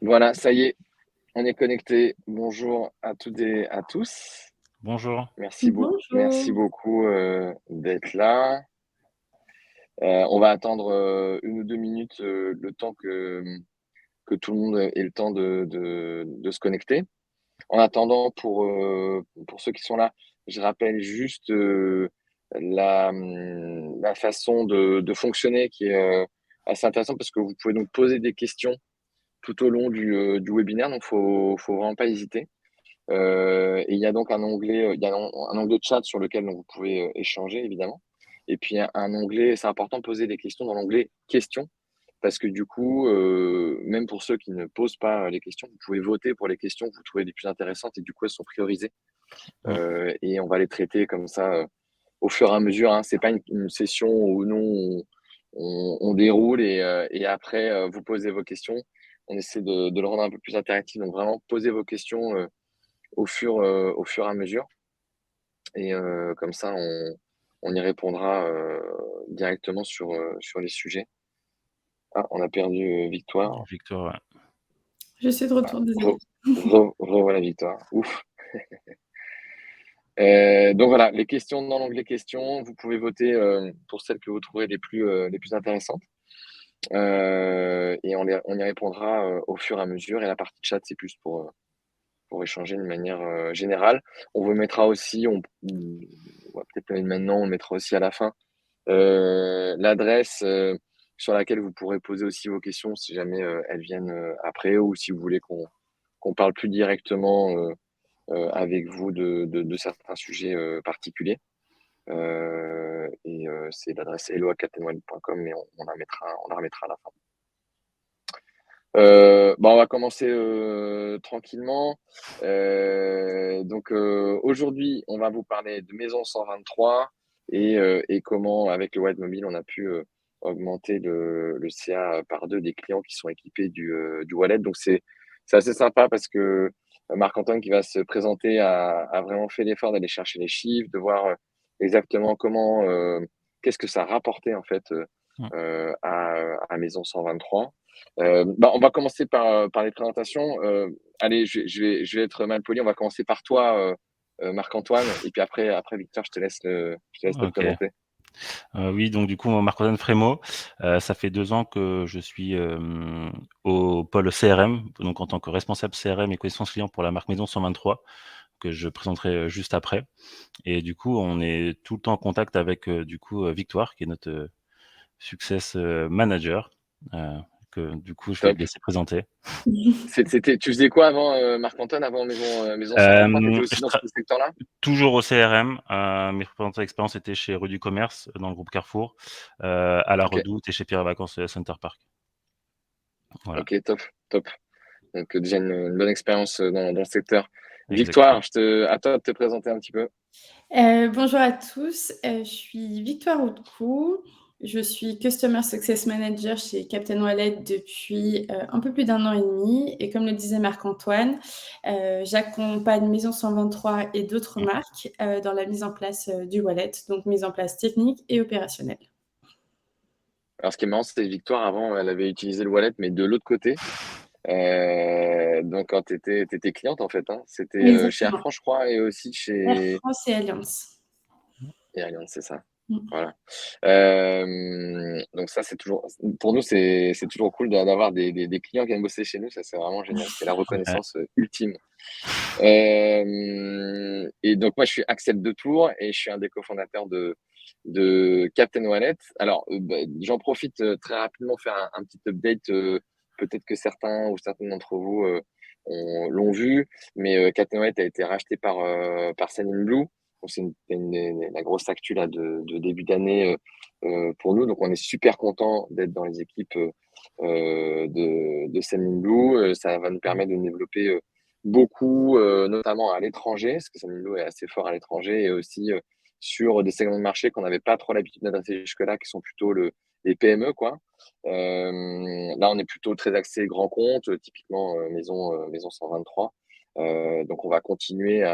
Voilà, ça y est, on est connecté. Bonjour à toutes et à tous. Bonjour. Merci Bonjour. beaucoup d'être là. On va attendre 1 ou 2 minutes, le temps que tout le monde ait le temps de se connecter. En attendant, pour ceux qui sont là, je rappelle juste la façon de fonctionner qui est assez intéressante parce que vous pouvez donc poser des questions tout au long du webinaire, donc faut vraiment pas hésiter. Et il y a donc un onglet, il y a un onglet chat sur lequel donc vous pouvez échanger évidemment. Et puis un onglet, c'est important de poser des questions dans l'onglet questions, parce que du coup, même pour ceux qui ne posent pas les questions, vous pouvez voter pour les questions que vous trouvez les plus intéressantes et du coup elles sont priorisées. Mm. Et on va les traiter comme ça au fur et à mesure. Hein. C'est pas une session où nous on déroule et après vous posez vos questions. On essaie de le rendre un peu plus interactif. Donc vraiment posez vos questions au fur et à mesure. Et comme ça, on y répondra directement sur les sujets. Ah, on a perdu Victoire. Victor, ouais. Je suis de Ah, retour, désolée. revoilà Victoire. Ouf. Donc voilà, les questions dans l'onglet questions, vous pouvez voter pour celles que vous trouverez les plus intéressantes. Et on y répondra au fur et à mesure. Et la partie chat, c'est plus pour échanger de manière générale. On vous mettra aussi, on va peut-être le mettre maintenant, on le mettra aussi à la fin, l'adresse sur laquelle vous pourrez poser aussi vos questions si jamais elles viennent après ou si vous voulez qu'on parle plus directement avec vous de certains sujets particuliers. Et c'est l'adresse hello@captainone.com, mais on la remettra à la fin. On va commencer tranquillement. Donc aujourd'hui, on va vous parler de Maison 123 et comment, avec le Wallet Mobile, on a pu augmenter le CA par 2 des clients qui sont équipés du wallet. Donc c'est assez sympa parce que Marc-Antoine qui va se présenter a vraiment fait l'effort d'aller chercher les chiffres, de voir exactement qu'est-ce que ça rapportait en fait Mm. à Maison 123. On va commencer par les présentations. Allez, je vais être mal poli. On va commencer par toi, Marc-Antoine, et puis après Victor, je te laisse te Ok. présenter. Oui, donc du coup, moi, Marc-Antoine Frémaux, ça fait 2 ans que je suis au pôle CRM, donc en tant que responsable CRM et connaissance client pour la marque Maison 123, que je présenterai juste après. Et du coup, on est tout le temps en contact avec du coup Victoire, qui est notre success manager, euh, que du coup, je vais Top. le laisser présenter. Tu faisais quoi avant, Marc-Antoine, avant Maison 123? Tu étais Je aussi dans ce secteur-là? Toujours au CRM, mes premières expériences étaient chez Rue du Commerce, dans le groupe Carrefour, à La Ok, Redoute et chez Pierre et Vacances, Center Park. Voilà, ok, top, top. Donc déjà une bonne expérience dans le secteur. exactement. Victoire, à toi de te présenter un petit peu. Bonjour à tous, je suis Victoire Outcou. Je suis Customer Success Manager chez Captain Wallet depuis un peu plus d'un an et demi. Et comme le disait Marc-Antoine, j'accompagne Maison 123 et d'autres Mmh. marques dans la mise en place du wallet, donc mise en place technique et opérationnelle. Alors ce qui est marrant, c'est que Victoire, avant, elle avait utilisé le wallet, mais de l'autre côté. Donc quand tu étais cliente en fait, hein, c'était chez Air Exactement. France, je crois, et aussi Air chez France et Alliance. Allianz, c'est ça. Mm. Voilà. Donc ça, c'est toujours, pour nous, c'est toujours cool d'avoir des clients qui viennent bosser chez nous. Ça, c'est vraiment génial. C'est la Ouais, reconnaissance ultime. Et donc moi, je suis Axel Detour et je suis un des cofondateurs de Captain Wallet. Alors, j'en profite très rapidement faire un petit update. Peut-être que certains ou certaines d'entre vous l'ont vu, mais Captain Wallet a été racheté par Blue. Donc, c'est la grosse actu là de début d'année pour nous. Donc, on est super content d'être dans les équipes de Blue. Ça va nous permettre de nous développer beaucoup, notamment à l'étranger, parce que Blue est assez fort à l'étranger, et aussi sur des segments de marché qu'on n'avait pas trop l'habitude d'adresser jusque-là, qui sont plutôt les PME, quoi. Là, on est plutôt très axé grand compte, typiquement Maison 123. Donc, on va continuer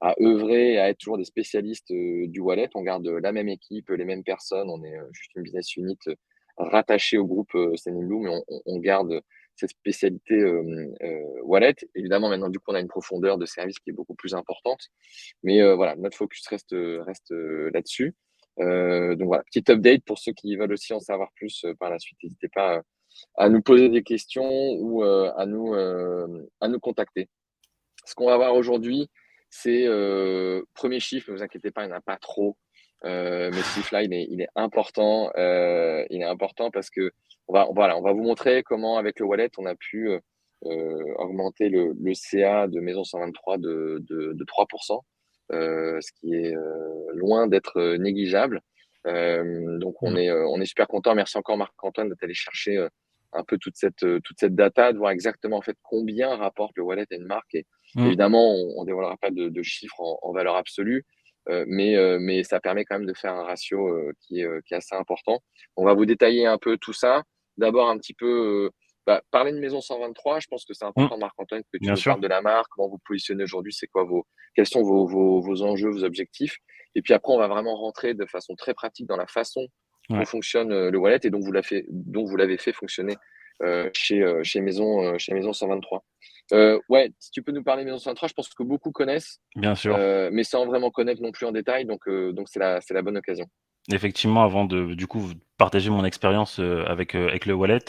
à œuvrer, à être toujours des spécialistes du wallet. On garde la même équipe, les mêmes personnes. On est juste une business unit rattachée au groupe Blue, mais on garde cette spécialité wallet. Évidemment, maintenant, du coup, on a une profondeur de service qui est beaucoup plus importante. Mais voilà, notre focus reste là-dessus. Donc voilà, petit update pour ceux qui veulent aussi en savoir plus par la suite. N'hésitez pas à nous poser des questions ou à nous contacter. Ce qu'on va voir aujourd'hui, c'est premier chiffre, ne vous inquiétez pas, il n'y en a pas trop. Mais ce chiffre-là, il est important. Il est important parce que voilà, on va vous montrer comment, avec le wallet, on a pu augmenter le CA de Maison 123 de 3%, ce qui est loin d'être négligeable. Donc, on est super content. Merci encore, Marc-Antoine, d'être allé chercher un peu toute cette data, de voir exactement en fait combien rapporte le wallet à une marque. Et évidemment, on ne dévoilera pas de chiffres en valeur absolue, mais ça permet quand même de faire un ratio qui est assez important. On va vous détailler un peu tout ça. D'abord, un petit peu parler de Maison 123. Je pense que c'est important, Marc-Antoine, que tu Bien nous sûr. parles de la marque, comment vous positionnez aujourd'hui, quels sont vos enjeux, vos objectifs. Et puis après, on va vraiment rentrer de façon très pratique dans la façon dont fonctionne le wallet et dont vous l'avez fait fonctionner chez Maison 123. Ouais, si tu peux nous parler de Maison 123, je pense que beaucoup connaissent, Bien sûr. mais sans vraiment connaître non plus en détail. Donc c'est la bonne occasion. Effectivement, avant de du coup partager mon expérience avec le wallet,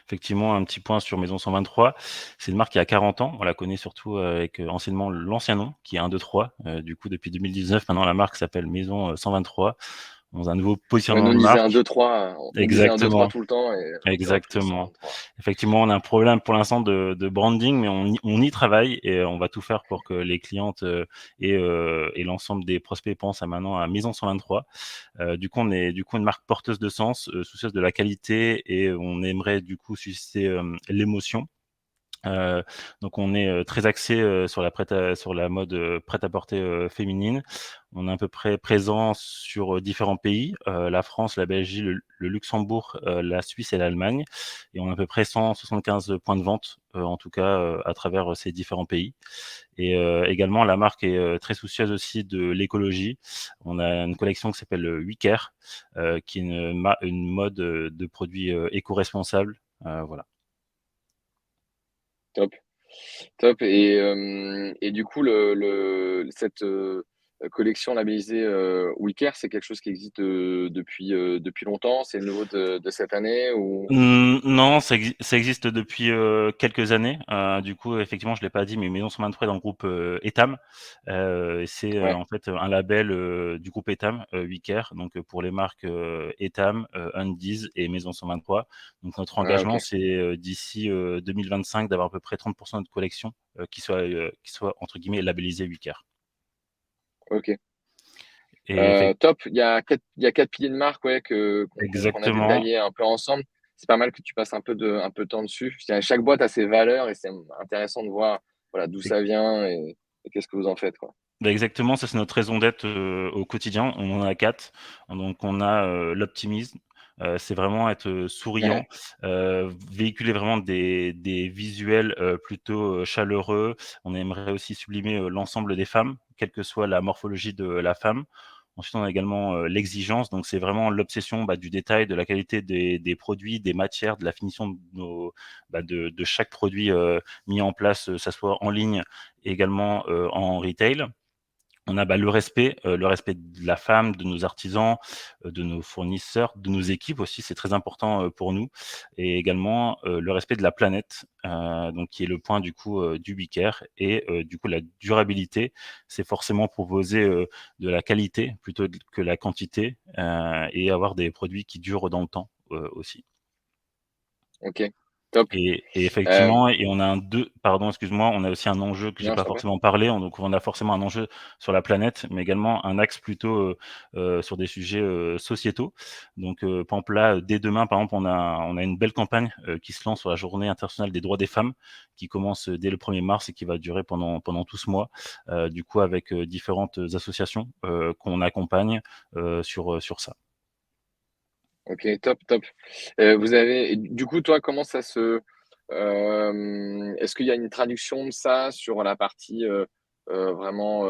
effectivement, un petit point sur Maison 123. C'est une marque qui a 40 ans. On la connaît surtout avec anciennement l'ancien nom qui est 123. Du coup, depuis 2019, maintenant la marque s'appelle Maison 123. Dans un nouveau Ouais, positionnement nous, on de disait un marque. 2-3, on disait un 2-3 Exactement. tout le temps et on dira plus Exactement. 123. Effectivement, on a un problème pour l'instant de branding, mais on y travaille et on va tout faire pour que les clientes et l'ensemble des prospects pensent maintenant à Maison 123. Du coup, on est une marque porteuse de sens, soucieuse de la qualité et on aimerait du coup susciter l'émotion. Donc on est très axé sur la mode prêt-à-porter féminine. On est à peu près présent sur différents pays, la France, la Belgique, le Luxembourg, la Suisse et l'Allemagne. Et on a à peu près 175 points de vente, en tout cas à travers ces différents pays. Et également, la marque est très soucieuse aussi de l'écologie. On a une collection qui s'appelle WeCare, qui est une mode de produits éco-responsables. Voilà. Top. Top. Et du coup, cette collection labellisée WeCare, c'est quelque chose qui existe depuis longtemps. C'est le nouveau de cette année ou... Non, ça existe depuis quelques années. Du coup, effectivement, je l'ai pas dit, mais Maison 123 est dans le groupe Etam. C'est Ouais, en fait un label du groupe Etam, WeCare, donc pour les marques Etam, Undies et Maison 123. Donc notre engagement, ok. c'est d'ici 2025 d'avoir à peu près 30% de notre collection qui soit entre guillemets labellisée WeCare. Ok. Et effec Top. Il y a quatre piliers de marque, ouais, qu'on a exactement, détaillé un peu ensemble. C'est pas mal que tu passes un peu de temps dessus. Je dirais, chaque boîte a ses valeurs et c'est intéressant de voir, voilà, d'où ça vient et qu'est-ce que vous en faites, quoi. bah, exactement, ça c'est notre raison d'être au quotidien. On en a 4. Donc on a l'optimisme, c'est vraiment être souriant, Ouais, véhiculer vraiment des visuels plutôt chaleureux. On aimerait aussi sublimer l'ensemble des femmes, quelle que soit la morphologie de la femme. Ensuite, on a également l'exigence, donc c'est vraiment l'obsession du détail, de la qualité des produits, des matières, de la finition de chaque produit mis en place, ça soit en ligne et également en retail. On a le respect de la femme, de nos artisans, de nos fournisseurs, de nos équipes aussi, c'est très important pour nous. Et également le respect de la planète, donc qui est le point du coup du WeCare. Et du coup la durabilité, c'est forcément proposer de la qualité plutôt que la quantité et avoir des produits qui durent dans le temps aussi. ok. Top. Et Euh, effectivement, et on a pardon, excuse-moi, on a aussi un enjeu que j'ai non, je pas t'en prie. forcément parlé, donc on a forcément un enjeu sur la planète, mais également un axe plutôt, sur des sujets, sociétaux. Donc, par exemple là, dès demain, par exemple, on a une belle campagne, qui se lance sur la Journée internationale des droits des femmes, qui commence, dès le 1er mars et qui va durer pendant tout ce mois. Du coup avec, différentes associations, qu'on accompagne, sur ça. Ok, top, top. Et du coup, toi, comment ça se... est-ce qu'il y a une traduction de ça sur la partie vraiment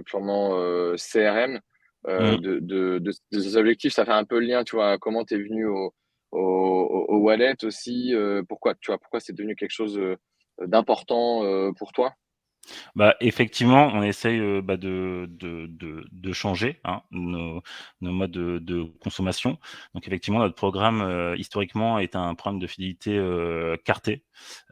purement CRM Mmh. de ces objectifs? Ça fait un peu le lien, tu vois, comment tu es venu au wallet aussi. Pourquoi c'est devenu quelque chose d'important pour toi? Bah, effectivement, on essaye, de changer, hein, nos modes de consommation. Donc effectivement, notre programme, historiquement est un programme de fidélité, carté,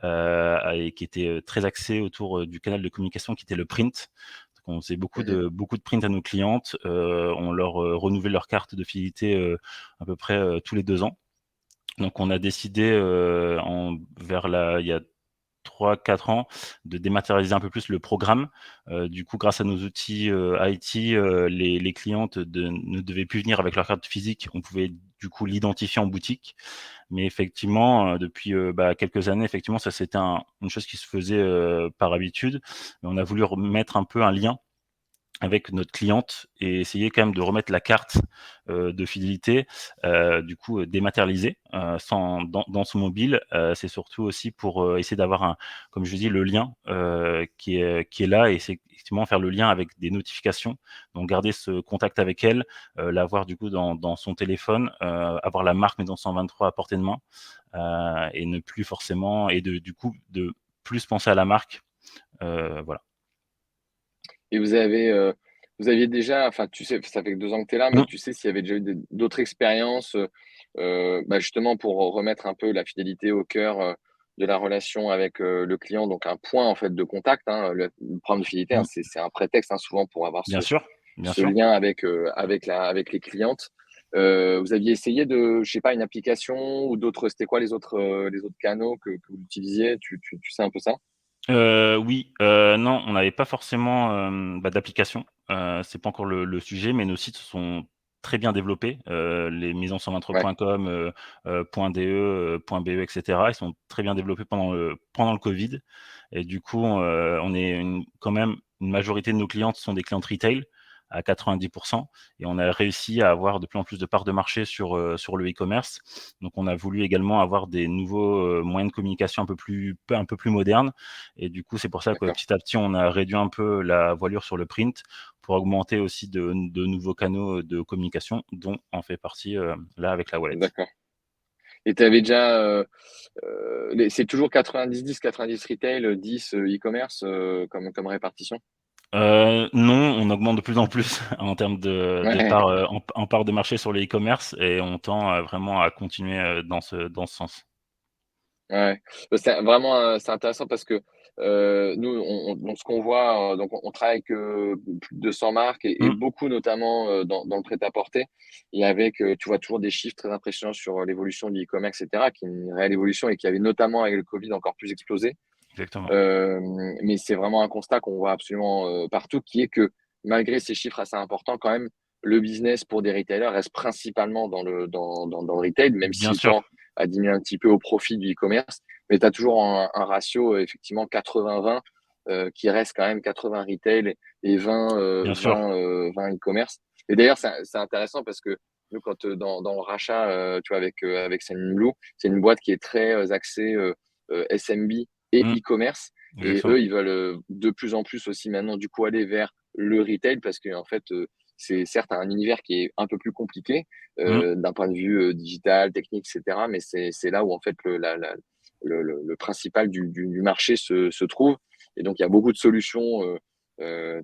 et qui était, très axé autour, du canal de communication qui était le print. Donc on faisait Mhm. beaucoup de print à nos clientes, on leur, renouvelait leur carte de fidélité, à peu près, tous les 2 ans. Donc on a décidé, il y a 3-4 ans, de dématérialiser un peu plus le programme. Du coup, grâce à nos outils, IT, les clientes ne devaient plus venir avec leur carte physique. On pouvait du coup l'identifier en boutique. Mais effectivement, depuis, quelques années, effectivement, ça c'était une chose qui se faisait, par habitude. Mais on a voulu remettre un peu un lien avec notre cliente et essayer quand même de remettre la carte, de fidélité, du coup, dématérialisée, sans dans son mobile. C'est surtout aussi pour, essayer d'avoir comme je dis, le lien, qui est là et c'est effectivement faire le lien avec des notifications. Donc garder ce contact avec elle, l'avoir du coup dans son téléphone, avoir la marque Maison 123 à portée de main, et ne plus forcément et du coup, de plus penser à la marque, voilà. Et vous aviez déjà, enfin, tu sais, ça fait que 2 ans que tu es là, mais Mmh. tu sais s'il y avait déjà eu d'autres expériences, justement pour remettre un peu la fidélité au cœur, de la relation avec, le client, donc un point en fait de contact, hein, le programme de fidélité, hein, Mmh. c'est un prétexte, hein, souvent pour avoir Bien sûr, bien ce sûr. lien avec les clientes. Vous aviez essayé je sais pas, une application ou d'autres, c'était quoi les autres canaux que vous utilisiez? Tu sais un peu ça? Oui, non, on n'avait pas forcément, d'application. C'est pas encore le sujet, mais nos sites se sont très bien développés. Les Ouais, maisons123.com, .de, .be et cetera, ils sont très bien développés pendant le covid et du coup, on est quand même une majorité de nos clientes sont des clientes retail à 90 et on a réussi à avoir de plus en plus de parts de marché sur le e-commerce. Donc on a voulu également avoir des nouveaux, moyens de communication un peu plus modernes et du coup, c'est pour ça que d'accord, petit à petit, on a réduit un peu la voilure sur le print pour augmenter aussi de nouveaux canaux de communication, dont en fait partie, là avec la wallet. d'accord. Et tu avais déjà, c'est toujours 90-10, 90 retail, 10 e-commerce, comme répartition? Non, on augmente de plus en plus en termes de Ouais, part, en part de marché sur le e-commerce et on tend, vraiment à continuer, dans ce sens. ouais. C'est vraiment, c'est intéressant parce que, nous, donc ce qu'on voit, donc on travaille avec, plus de 200 marques et Mmh, beaucoup notamment, dans le prêt-à-porter et avec, tu vois toujours des chiffres très impressionnants sur, l'évolution du e-commerce et cetera, qui est une réelle évolution et qui avait notamment avec le covid encore plus explosé. exactement. Mais c'est vraiment un constat qu'on voit absolument, partout, qui est que malgré ces chiffres assez importants, quand même, le business pour des retailers reste principalement dans le retail, même Bien s'il sûr. tend à diminuer un petit peu au profit du e-commerce. Mais tu as toujours un ratio, effectivement 80-20, qui reste quand même 80 retail et 20, Bien sûr. 20 e-commerce. Et d'ailleurs, c'est intéressant parce que nous, quand, dans le rachat, tu vois, avec Sendinblue, c'est une boîte qui est très, axée, SMB et Mmh, e-commerce. Et exactement. eux, ils veulent de plus en plus aussi maintenant du coup aller vers le retail parce que en fait, c'est certes un univers qui est un peu plus compliqué Mmh, d'un point de vue digital, technique, etc. Mais c'est là où en fait le principal du marché se trouve. Et donc il y a beaucoup de solutions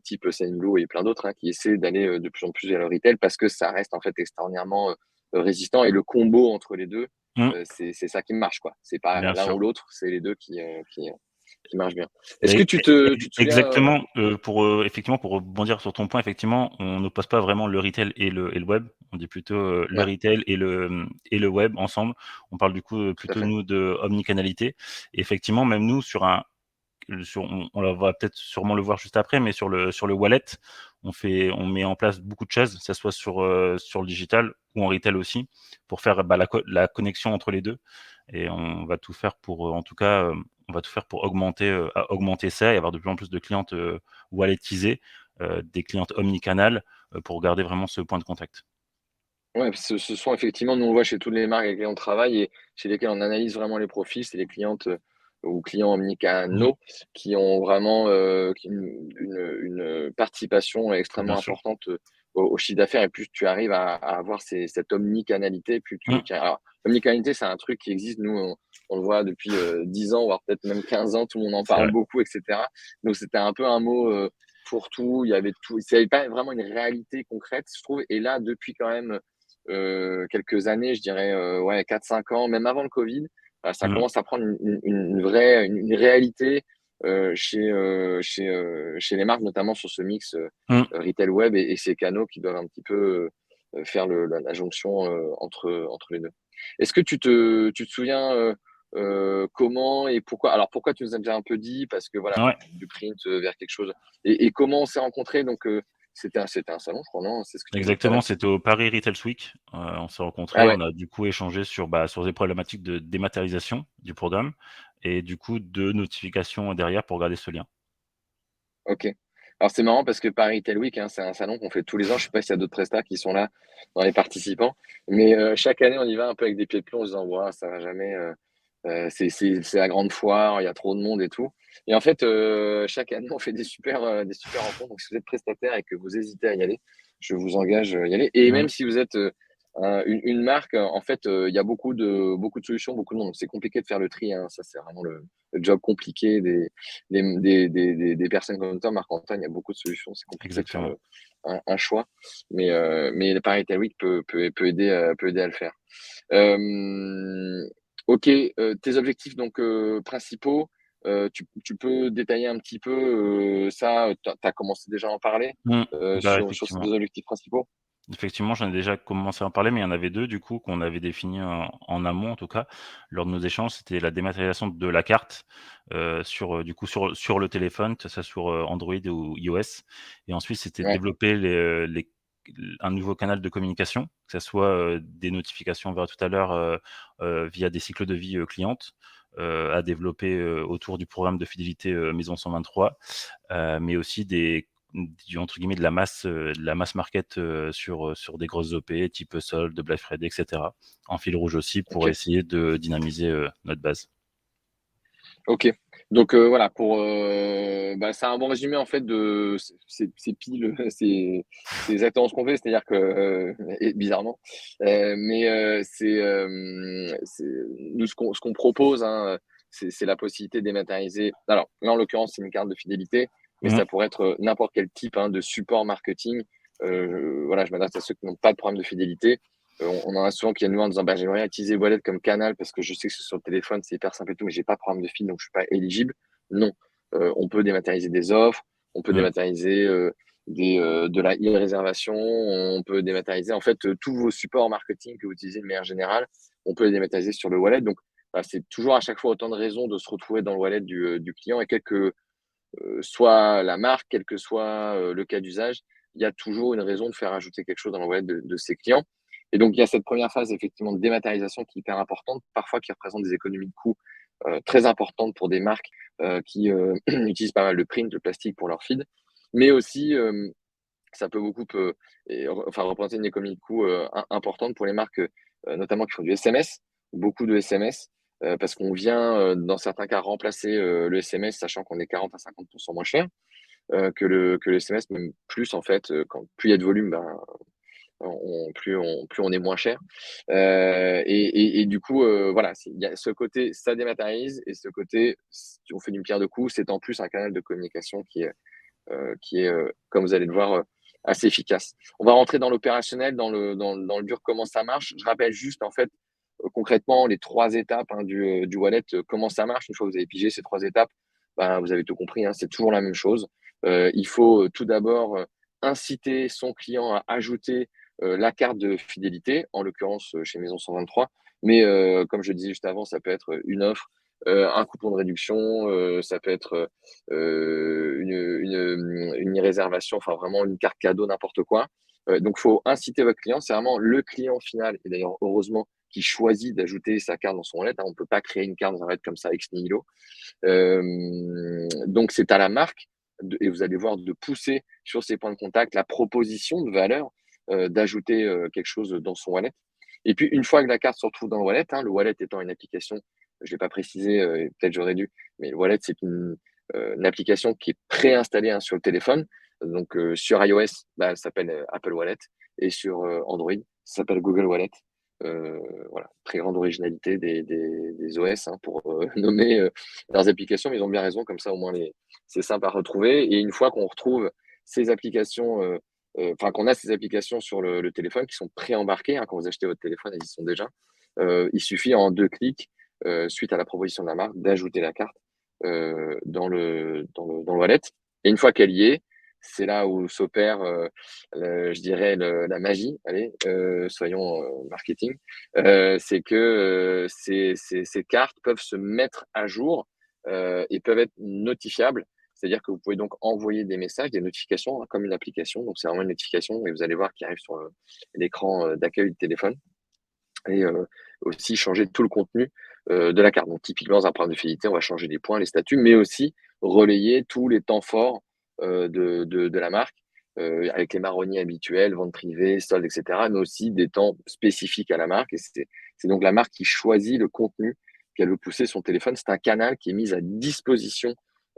type Sendinblue et plein d'autres hein, qui essaient d'aller de plus en plus vers le retail parce que ça reste en fait extraordinairement résistant et le combo entre les deux, mmh, c'est ça qui marche quoi. C'est pas bien l'un sûr. ou l'autre, c'est les deux qui marchent bien. Est-ce que Et tu te souviens, exactement, effectivement, pour rebondir sur ton point, effectivement, on n'oppose pas vraiment le retail et le web. On dit plutôt, le ouais, retail et le web ensemble. On parle du coup, tout à plutôt fait. nous de omnicanalité et effectivement, même nous on va peut-être sûrement le voir juste après, mais sur le wallet, on met en place beaucoup de choses, que ça soit sur le digital ou en retail aussi, pour faire, la connexion entre les 2 et on va tout faire pour, en tout cas, on va tout faire pour augmenter ça et avoir de plus en plus de clientes, walletisées, des clientes omnicanal, pour garder vraiment ce point de contact. Ouais, ce sont effectivement, nous on voit chez toutes les marques avec lesquelles on travaille et chez lesquelles on analyse vraiment les profils, c'est les clientes, ou clients Mmh, omnicanaux qui ont vraiment, une participation bien extrêmement sûr. importante, au chiffre d'affaires et plus tu arrives à avoir cette omnicanalité, plus Mmh. alors, l'omnicanalité, c'est un truc qui existe. Nous, on le voit depuis 10 ans, voire peut-être même 15 ans, tout le monde en C'est parle vrai. beaucoup, etc. Donc, c'était un peu un mot pour tout. Il y avait tout. Il n'y avait pas vraiment une réalité concrète, je trouve. Et là, depuis quand même quelques années, je dirais ouais, 4-5 ans, même avant le Covid, ça Mmh. commence à prendre une vraie une réalité chez les marques, notamment sur ce mix Mmh. retail web et ces canaux qui doivent un petit peu faire la jonction entre les deux. Est-ce que tu te souviens comment et pourquoi? Alors pourquoi tu nous as déjà un peu dit? Parce que voilà, Ouais. du print vers quelque chose. Et comment on s'est rencontrés? Donc c'était un salon, je crois, non? C'est ce que tu me dis tout à Exactement, l'heure? c'était au Paris Retail Week. On s'est Ah rencontrés, ouais, on a du coup échangé sur, bah, sur des problématiques de dématérialisation du programme et du coup de notifications derrière pour garder ce lien. OK. Alors c'est marrant parce que Paris Retail Week, hein, c'est un salon qu'on fait tous les ans. Je sais pas s'il y a d'autres prestats qui sont là dans les participants, mais chaque année, on y va un peu avec des pieds de plomb en se disant: «Ouah, ça va jamais, c'est la grande foire, il y a trop de monde et tout». Et en fait, chaque année, on fait des super rencontres. Donc si vous êtes prestataire et que vous hésitez à y aller, je vous engage à y aller. Et même Mmh. si vous êtes une marque, en fait, il y a beaucoup de solutions, beaucoup de monde. Donc c'est compliqué de faire le tri, hein. Ça, c'est vraiment le job compliqué des personnes comme toi, Marc-Antoine. Il y a beaucoup de solutions. C'est compliqué de faire Exactement. un choix. Mais le Paris Retail Week peut aider à le faire. OK, tes objectifs donc principaux, tu peux détailler un petit peu, ça, tu as commencé déjà à en parler, Mmh. Bah, sur ces 2 effectivement. objectifs principaux? Effectivement, j'en ai déjà commencé à en parler, mais il y en avait 2 du coup qu'on avait définis en amont en tout cas, lors de nos échanges. C'était la dématérialisation de la carte, sur, du coup sur le téléphone, que ça soit sur, Android ou iOS et ensuite c'était de Ouais, développer un nouveau canal de communication, que ça soit, des notifications, on verra tout à l'heure, via des cycles de vie, clientes, à développer, autour du programme de fidélité, Maison 123, mais aussi entre guillemets de la mass market, sur des grosses OP type soldes, Black Friday et cetera. En fil rouge aussi pour OK. essayer de dynamiser, notre base. OK. Donc voilà pour, c'est un bon résumé en fait de c'est pile, c'est exactement ce qu'on fait. C'est-à-dire que, et bizarrement, c'est nous ce qu'on propose, hein, c'est la possibilité de dématérialiser. Alors là, en l'occurrence, c'est une carte de fidélité, mais Mmh. ça pourrait être, n'importe quel type, hein, de support marketing. Voilà, je m'adresse à ceux qui n'ont pas de problème de fidélité. On en a souvent qui viennent nous voir en disant: «Bah, j'aimerais utiliser Wallet comme canal parce que je sais que sur le téléphone, c'est hyper simple et tout, mais j'ai pas de programme de fil, donc je suis pas éligible». Non, on peut dématérialiser des offres, on peut Mmh. dématérialiser, de la e-réservation, on peut dématérialiser en fait, tous vos supports marketing que vous utilisez de manière générale, on peut les dématérialiser sur le wallet. Donc voilà, c'est toujours à chaque fois autant de raisons de se retrouver dans le wallet du client et quel que, soit la marque, quel que soit, le cas d'usage, il y a toujours une raison de faire ajouter quelque chose dans le wallet de ses clients. Et donc il y a cette première phase effectivement de dématérialisation qui est hyper importante, parfois qui représente des économies de coûts, très importantes pour des marques, qui, utilisent pas mal de print, de plastique pour leur feed. Mais aussi, ça peut beaucoup, représenter une économie de coûts, importante pour les marques, notamment qui font du SMS, beaucoup de SMS, parce qu'on vient, dans certains cas remplacer, le SMS, sachant qu'on est 40 à 50 moins cher, que le SMS, même plus en fait, quand plus il y a de volume, ben, plus on est moins cher. Et du coup, voilà, il y a ce côté, ça dématérialise et ce côté, on fait d'une pierre deux coups, c'est en plus un canal de communication qui est, comme vous allez le voir, assez efficace. On va rentrer dans l'opérationnel, dans le dur, comment ça marche. Je rappelle juste, en fait, concrètement, les 3 étapes, hein, du wallet, comment ça marche. Une fois que vous avez pigé ces 3 étapes, ben, vous avez tout compris, hein, c'est toujours la même chose. Il faut, tout d'abord, inciter son client à ajouter, la carte de fidélité, en l'occurrence, chez Maison 123. Mais, comme je le disais juste avant, ça peut être une offre, un coupon de réduction, ça peut être, une réservation, enfin vraiment une carte cadeau, n'importe quoi. Donc, il faut inciter votre client. C'est vraiment le client final, et d'ailleurs, heureusement, qui choisit d'ajouter sa carte dans son wallet, hein. On ne peut pas créer une carte dans un wallet comme ça ex nihilo. Donc, c'est à la marque, et vous allez voir, de pousser sur ces points de contact la proposition de valeur, d'ajouter quelque chose dans son wallet. Et puis, une fois que la carte se retrouve dans le wallet, hein, le wallet étant une application, je ne l'ai pas précisé, et peut-être j'aurais dû, mais le wallet, c'est une application qui est préinstallée, hein, sur le téléphone, Donc, sur iOS, ça s'appelle Apple Wallet et sur Android, ça s'appelle Google Wallet. Voilà, très grande originalité des OS pour nommer leurs applications, mais ils ont bien raison, comme ça au moins c'est simple à retrouver. Et une fois qu'on retrouve ces applications, qu'on a ces applications sur le téléphone qui sont pré-embarquées, quand vous achetez votre téléphone, elles y sont déjà. Il suffit en 2 clics, suite à la proposition de la marque, d'ajouter la carte dans le wallet. Et une fois qu'elle y est, c'est là où s'opère, je dirais, la magie. Allez, soyons marketing. C'est que ces cartes peuvent se mettre à jour et peuvent être notifiables. C'est-à-dire que vous pouvez donc envoyer des messages, des notifications, comme une application. Donc, c'est vraiment une notification et vous allez voir qui arrive sur l'écran d'accueil du téléphone. Et aussi changer tout le contenu de la carte. Donc, typiquement, dans un programme de fidélité, on va changer les points, les statuts, mais aussi relayer tous les temps forts de la marque, avec les marronniers habituels, vente privée, soldes, etc., mais aussi des temps spécifiques à la marque. Et c'est donc la marque qui choisit le contenu qu'elle veut pousser sur son téléphone. C'est un canal qui est mis à disposition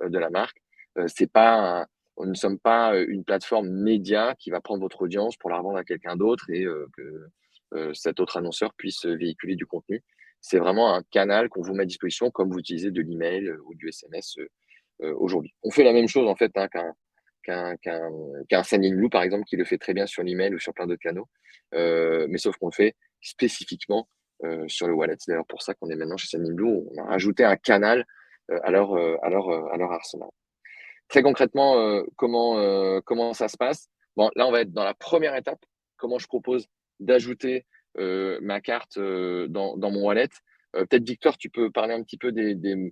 de la marque. On ne sommes pas une plateforme média qui va prendre votre audience pour la revendre à quelqu'un d'autre et que cet autre annonceur puisse véhiculer du contenu. C'est vraiment un canal qu'on vous met à disposition comme vous utilisez de l'email ou du SMS aujourd'hui. On fait la même chose en fait qu'un Sendinblue par exemple qui le fait très bien sur l'email ou sur plein d'autres canaux, mais sauf qu'on le fait spécifiquement sur le wallet. C'est d'ailleurs pour ça qu'on est maintenant chez Sendinblue. On a rajouté un canal à leur arsenal. Très concrètement, comment ça se passe? Bon, là, on va être dans la première étape. Comment je propose d'ajouter ma carte dans mon wallet. Peut-être, Victor, tu peux parler un petit peu des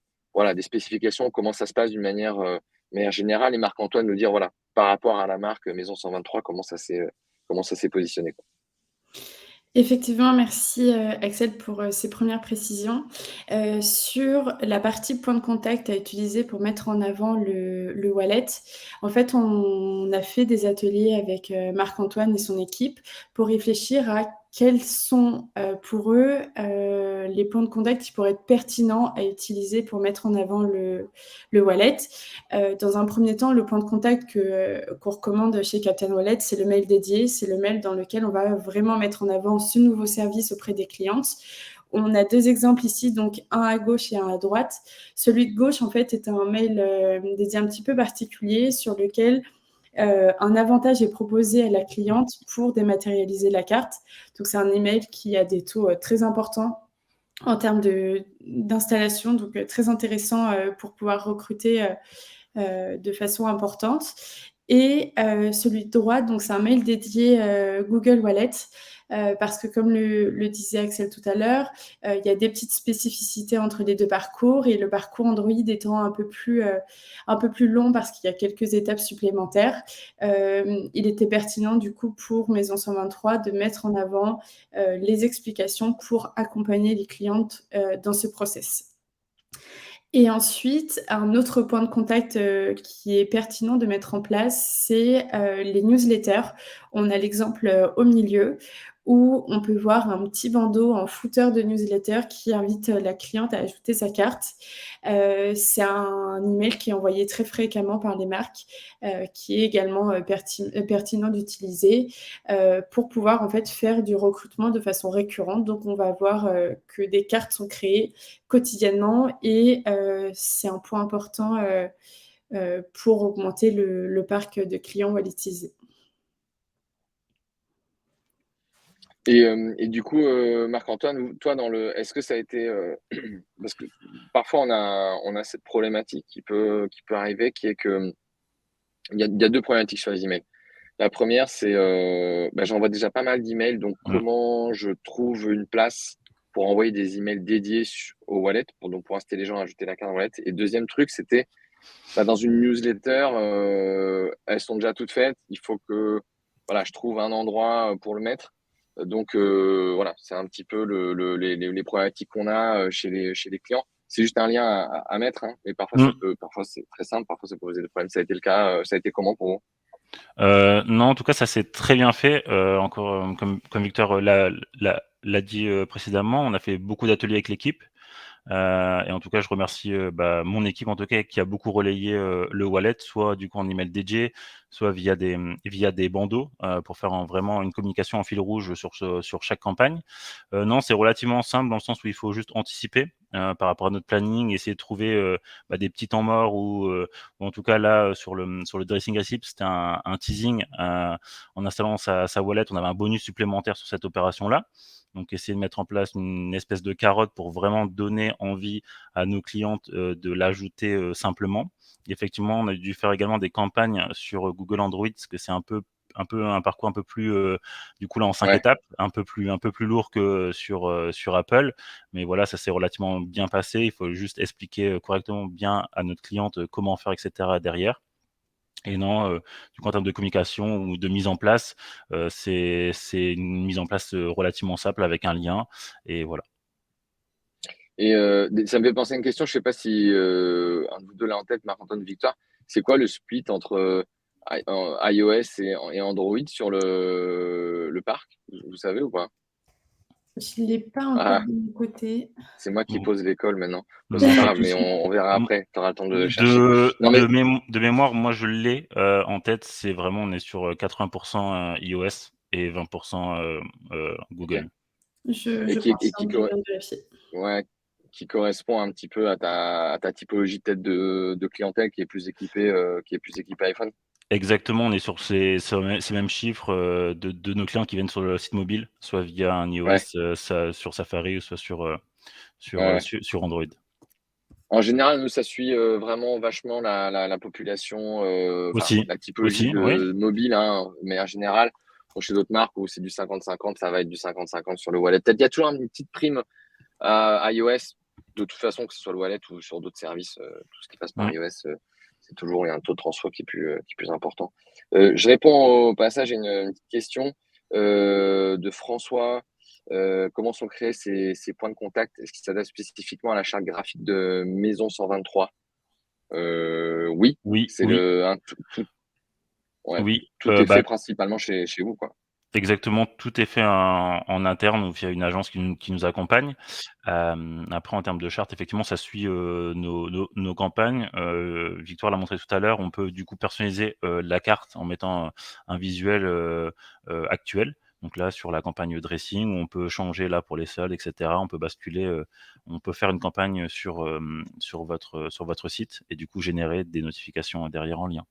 spécifications, comment ça se passe d'une manière générale, et Marc-Antoine nous dire, voilà, par rapport à la marque Maison 123, comment ça s'est positionné, quoi. Effectivement, merci, Axel pour, ces premières précisions. Sur la partie point de contact à utiliser pour mettre en avant le wallet, en fait, on a fait des ateliers avec, Marc-Antoine et son équipe pour réfléchir à quels sont, pour eux, les points de contact qui pourraient être pertinents à utiliser pour mettre en avant le wallet. Dans un premier temps, le point de contact qu'on recommande chez Captain Wallet, c'est le mail dédié. C'est le mail dans lequel on va vraiment mettre en avant ce nouveau service auprès des clientes. On a 2 exemples ici, donc un à gauche et un à droite. Celui de gauche, en fait, est un mail dédié un petit peu particulier sur lequel un avantage est proposé à la cliente pour dématérialiser la carte. Donc, c'est un email qui a des taux très importants en termes d'installation, donc très intéressant pour pouvoir recruter de façon importante. Et celui de droite, donc c'est un mail dédié Google Wallet, parce que comme le disait Axel tout à l'heure, il y a des petites spécificités entre les 2 parcours, et le parcours Android étant un peu plus long parce qu'il y a quelques étapes supplémentaires, il était pertinent du coup pour Maison 123 de mettre en avant les explications pour accompagner les clientes dans ce process. Et ensuite, un autre point de contact qui est pertinent de mettre en place, c'est les newsletters. On a l'exemple au milieu où on peut voir un petit bandeau en footer de newsletter qui invite la cliente à ajouter sa carte. C'est un email qui est envoyé très fréquemment par les marques, qui est également pertinent d'utiliser pour pouvoir en fait faire du recrutement de façon récurrente. Donc, on va voir que des cartes sont créées quotidiennement et c'est un point important pour augmenter le parc de clients walletisés. Et du coup, Marc-Antoine, toi, est-ce que ça a été, parce que parfois on a cette problématique qui peut arriver, qui est que il y a 2 problématiques sur les emails. La première, c'est, j'envoie déjà pas mal d'emails, donc comment je trouve une place pour envoyer des emails dédiés au wallet, pour inciter les gens à ajouter la carte en wallet. Et deuxième truc, c'était, dans une newsletter, elles sont déjà toutes faites. Il faut que, voilà, je trouve un endroit pour le mettre. Donc, voilà, c'est un petit peu les problématiques qu'on a chez les clients. C'est juste un lien à mettre, mais parfois c'est très simple, parfois ça peut poser des problèmes. Ça a été le cas, ça a été comment pour vous? Non, en tout cas, ça s'est très bien fait. Encore, comme Victor l'a dit précédemment, on a fait beaucoup d'ateliers avec l'équipe. Et en tout cas, je remercie mon équipe en tout cas qui a beaucoup relayé le wallet, soit du coup en email dédié, soit via des bandeaux pour faire vraiment une communication en fil rouge sur chaque campagne. Non, c'est relativement simple dans le sens où il faut juste anticiper par rapport à notre planning, essayer de trouver des petits temps morts ou en tout cas là sur le dressing recipe, c'était un teasing en installant sa wallet, on avait un bonus supplémentaire sur cette opération-là. Donc essayer de mettre en place une espèce de carotte pour vraiment donner envie à nos clientes de l'ajouter simplement. Et effectivement, on a dû faire également des campagnes sur Google Android parce que c'est un peu un parcours un peu plus du coup là en 5 étapes, un peu plus lourd que sur Apple. Mais voilà, ça s'est relativement bien passé. Il faut juste expliquer correctement bien à notre cliente comment faire, etc. derrière. Et non, du coup, en termes de communication ou de mise en place, c'est une mise en place relativement simple avec un lien et voilà. Et ça me fait penser à une question, je sais pas si un de vous deux l'a en tête, Marc-Antoine, Victoire. C'est quoi le split entre iOS et Android sur le parc? Vous savez ou pas? Je ne l'ai pas encore Ah, de mon côté. c'est moi qui Mmh. pose l'école maintenant. Bon, c'est Non, pas pas de grave, mais souci. on verra Mmh, après. Tu auras le temps de chercher. de Non, mais de mémoire, moi, je l'ai en tête, c'est vraiment on est sur 80 iOS et 20 ok. Google. Je Et confirme, je viens de vérifier. ouais, qui correspond un petit peu à ta typologie peut-être de clientèle qui est plus équipée iPhone. Exactement, on est sur ces mêmes chiffres de nos clients qui viennent sur le site mobile, soit via un iOS, Ouais, sur Safari ou soit ouais. sur Android. En général, nous, ça suit vraiment vachement la population, enfin, Aussi, la typologie oui, de mobile, hein, mais en général, bon, chez d'autres marques où c'est du 50-50, ça va être du 50-50 sur le wallet. Peut-être il y a toujours une petite prime à iOS, de toute façon, que ce soit le wallet ou sur d'autres services, tout ce qui passe par mmh. iOS, c'est toujours il y a un taux de transfert qui est plus important. Je réponds au passage à une petite question de François. Comment sont créés ces points de contact? Est-ce qu'ils s'adaptent spécifiquement à la charte graphique de Maison 123? Oui, Oui, c'est oui, ouais, oui, tout est fait principalement chez vous, quoi. exactement, tout est fait en interne ou via une agence qui nous accompagne. Après en termes de charte, effectivement, ça suit nos campagnes. Victoire l'a montré tout à l'heure, on peut du coup personnaliser la carte en mettant un visuel actuel. Donc là, sur la campagne dressing, on peut changer là pour les soldes, et cetera. On peut basculer, on peut faire une campagne sur votre site et du coup générer des notifications derrière en lien.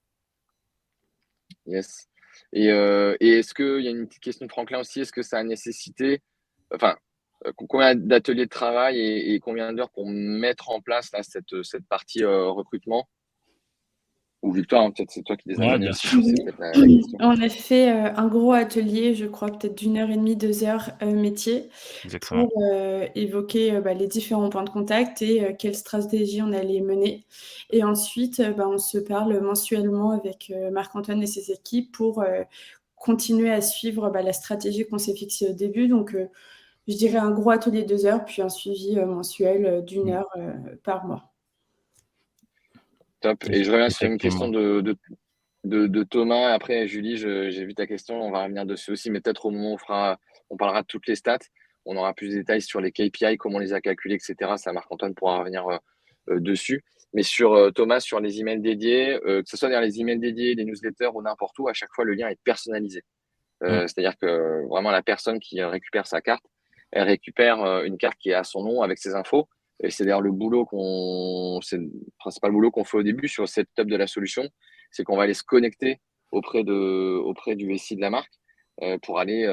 Yes. Et est-ce qu'il y a une petite question de Franklin aussi, est-ce que ça a nécessité, enfin, combien d'ateliers de travail et combien d'heures pour mettre en place là, cette partie recrutement? Ou Victoire, hein, peut-être c'est toi qui les as Ouais, menés bien aussi, sûr, c'est peut-être la question. On a fait un gros atelier, je crois peut-être d'1 h 30, 2 heures métier exactement. pour évoquer les différents points de contact et quelle stratégie on allait mener. Et ensuite, on se parle mensuellement avec Marc-Antoine et ses équipes pour continuer à suivre la stratégie qu'on s'est fixée au début. Donc, je dirais un gros atelier 2 heures, puis un suivi mensuel d'1 Mmh. heure par mois. Top. Et je reviens sur une question Effectivement. de Thomas. Après, Julie, j'ai vu ta question, on va revenir dessus aussi, mais peut-être au moment où on parlera de toutes les stats, on aura plus de détails sur les KPI, comment on les a calculés, etc. Ça, Marc-Antoine pourra revenir dessus. Mais sur Thomas, sur les emails dédiés, que ce soit dans les emails dédiés, les newsletters ou n'importe où, à chaque fois, le lien est personnalisé. Mmh. C'est-à-dire que vraiment, la personne qui récupère sa carte, elle récupère une carte qui est à son nom avec ses infos. Et c'est d'ailleurs c'est le principal boulot qu'on fait au début sur le setup de la solution, c'est qu'on va aller se connecter auprès du SI de la marque pour aller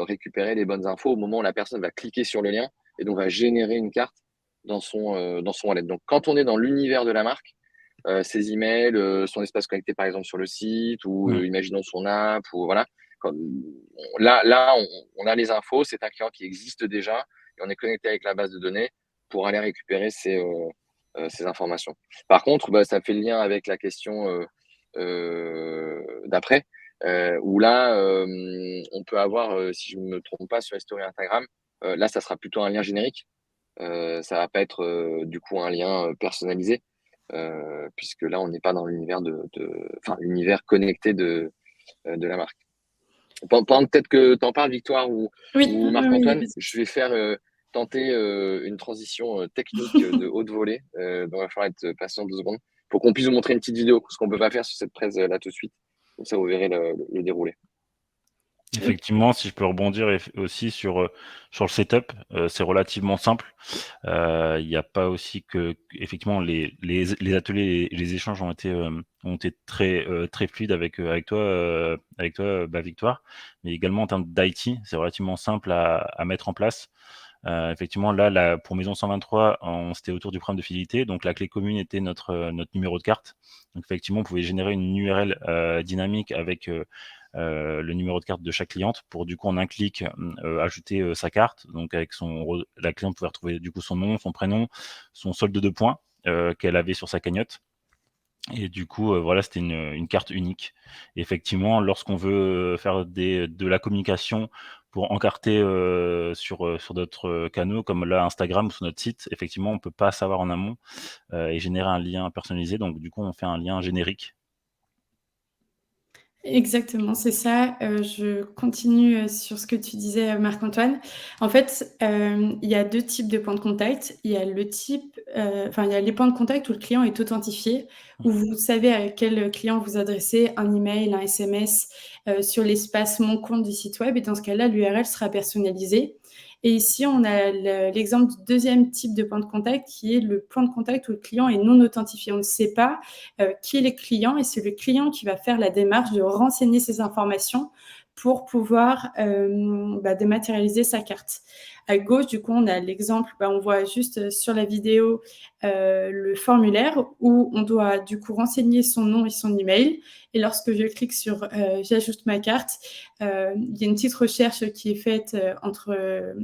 récupérer les bonnes infos au moment où la personne va cliquer sur le lien et donc va générer une carte dans son wallet. Donc, quand on est dans l'univers de la marque, ses emails, son espace connecté par exemple sur le site ou Mmh. imaginons son app ou voilà. Là, on a les infos, c'est un client qui existe déjà et on est connecté avec la base de données pour aller récupérer ces informations. Par contre, ça fait le lien avec la question d'après, où là, on peut avoir, si je ne me trompe pas, sur les stories Instagram, là, ça sera plutôt un lien générique. Ça va pas être du coup un lien personnalisé, puisque là, on n'est pas dans l'univers enfin, l'univers connecté de la marque. Pendant peut-être que tu en parles, Victoire Oui, ou oui, oui, il y a Marc-Antoine, pas de je souci. vais faire tenter une transition technique de haute volée. Donc, il va falloir être patient 2 secondes pour qu'on puisse vous montrer une petite vidéo, ce qu'on ne peut pas faire sur cette presse là tout de suite. Comme ça, vous verrez le déroulé. Effectivement, si je peux rebondir aussi sur le setup, c'est relativement simple. Il n'y a pas aussi que effectivement les ateliers et les échanges ont été très fluides avec toi, Victoire, mais également en termes d'IT, c'est relativement simple à mettre en place. Effectivement, là, pour Maison 123, c'était autour du programme de fidélité. Donc, la clé commune était notre numéro de carte. Donc, effectivement, on pouvait générer une URL dynamique avec le numéro de carte de chaque cliente pour, du coup, en un clic, ajouter sa carte. Donc, la cliente pouvait retrouver, du coup, son nom, son prénom, son solde de points qu'elle avait sur sa cagnotte. Et du coup, voilà, c'était une carte unique. Et effectivement, lorsqu'on veut faire de la communication pour encarter sur d'autres canaux, comme là Instagram ou sur notre site, effectivement, on peut pas savoir en amont et générer un lien personnalisé. Donc du coup, on fait un lien générique. Exactement, c'est ça. Je continue, sur ce que tu disais, Marc-Antoine. En fait, il y a 2 types de points de contact. Il y a le type, enfin, il y a les points de contact où le client est authentifié, où vous savez à quel client vous adressez un email, un SMS, sur l'espace Mon compte du site web et dans ce cas-là, l'URL sera personnalisée. Et ici, on a l'exemple du 2e type de point de contact qui est le point de contact où le client est non authentifié. On ne sait pas qui est le client et c'est le client qui va faire la démarche de renseigner ces informations pour pouvoir dématérialiser sa carte. À gauche, du coup, on a l'exemple, on voit juste sur la vidéo le formulaire où on doit du coup renseigner son nom et son email. Et lorsque je clique sur j'ajoute ma carte, il y a une petite recherche qui est faite entre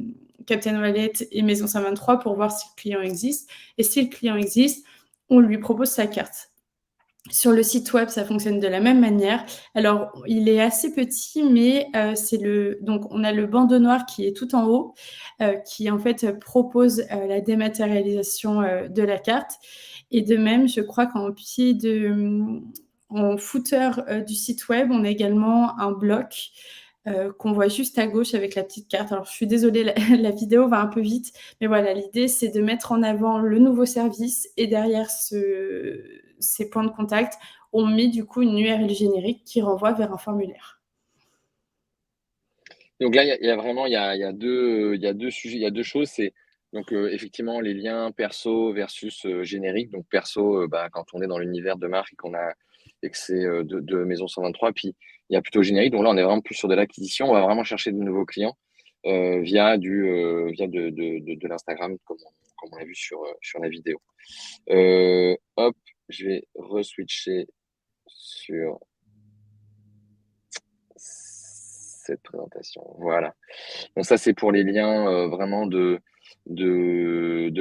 Captain Wallet et Maison 123 pour voir si le client existe. Et si le client existe, on lui propose sa carte. Sur le site web, ça fonctionne de la même manière. Alors, il est assez petit, mais donc on a le bandeau noir qui est tout en haut, qui en fait propose la dématérialisation de la carte. Et de même, je crois en footer du site web, on a également un bloc qu'on voit juste à gauche avec la petite carte. Alors, je suis désolée, la vidéo va un peu vite, mais voilà, l'idée, c'est de mettre en avant le nouveau service et derrière ces points de contact, on met du coup une URL générique qui renvoie vers un formulaire. Donc là, il y a vraiment il y a 2 sujets, il y a 2 choses. C'est donc effectivement les liens perso versus générique. Donc perso, quand on est dans l'univers de marque et que c'est de Maison 123. Puis il y a plutôt générique. Donc là, on est vraiment plus sur de l'acquisition. On va vraiment chercher de nouveaux clients via de l'Instagram, comme on l'a vu sur la vidéo. Hop, je vais re-switcher sur cette présentation. Voilà. Donc ça, c'est pour les liens vraiment de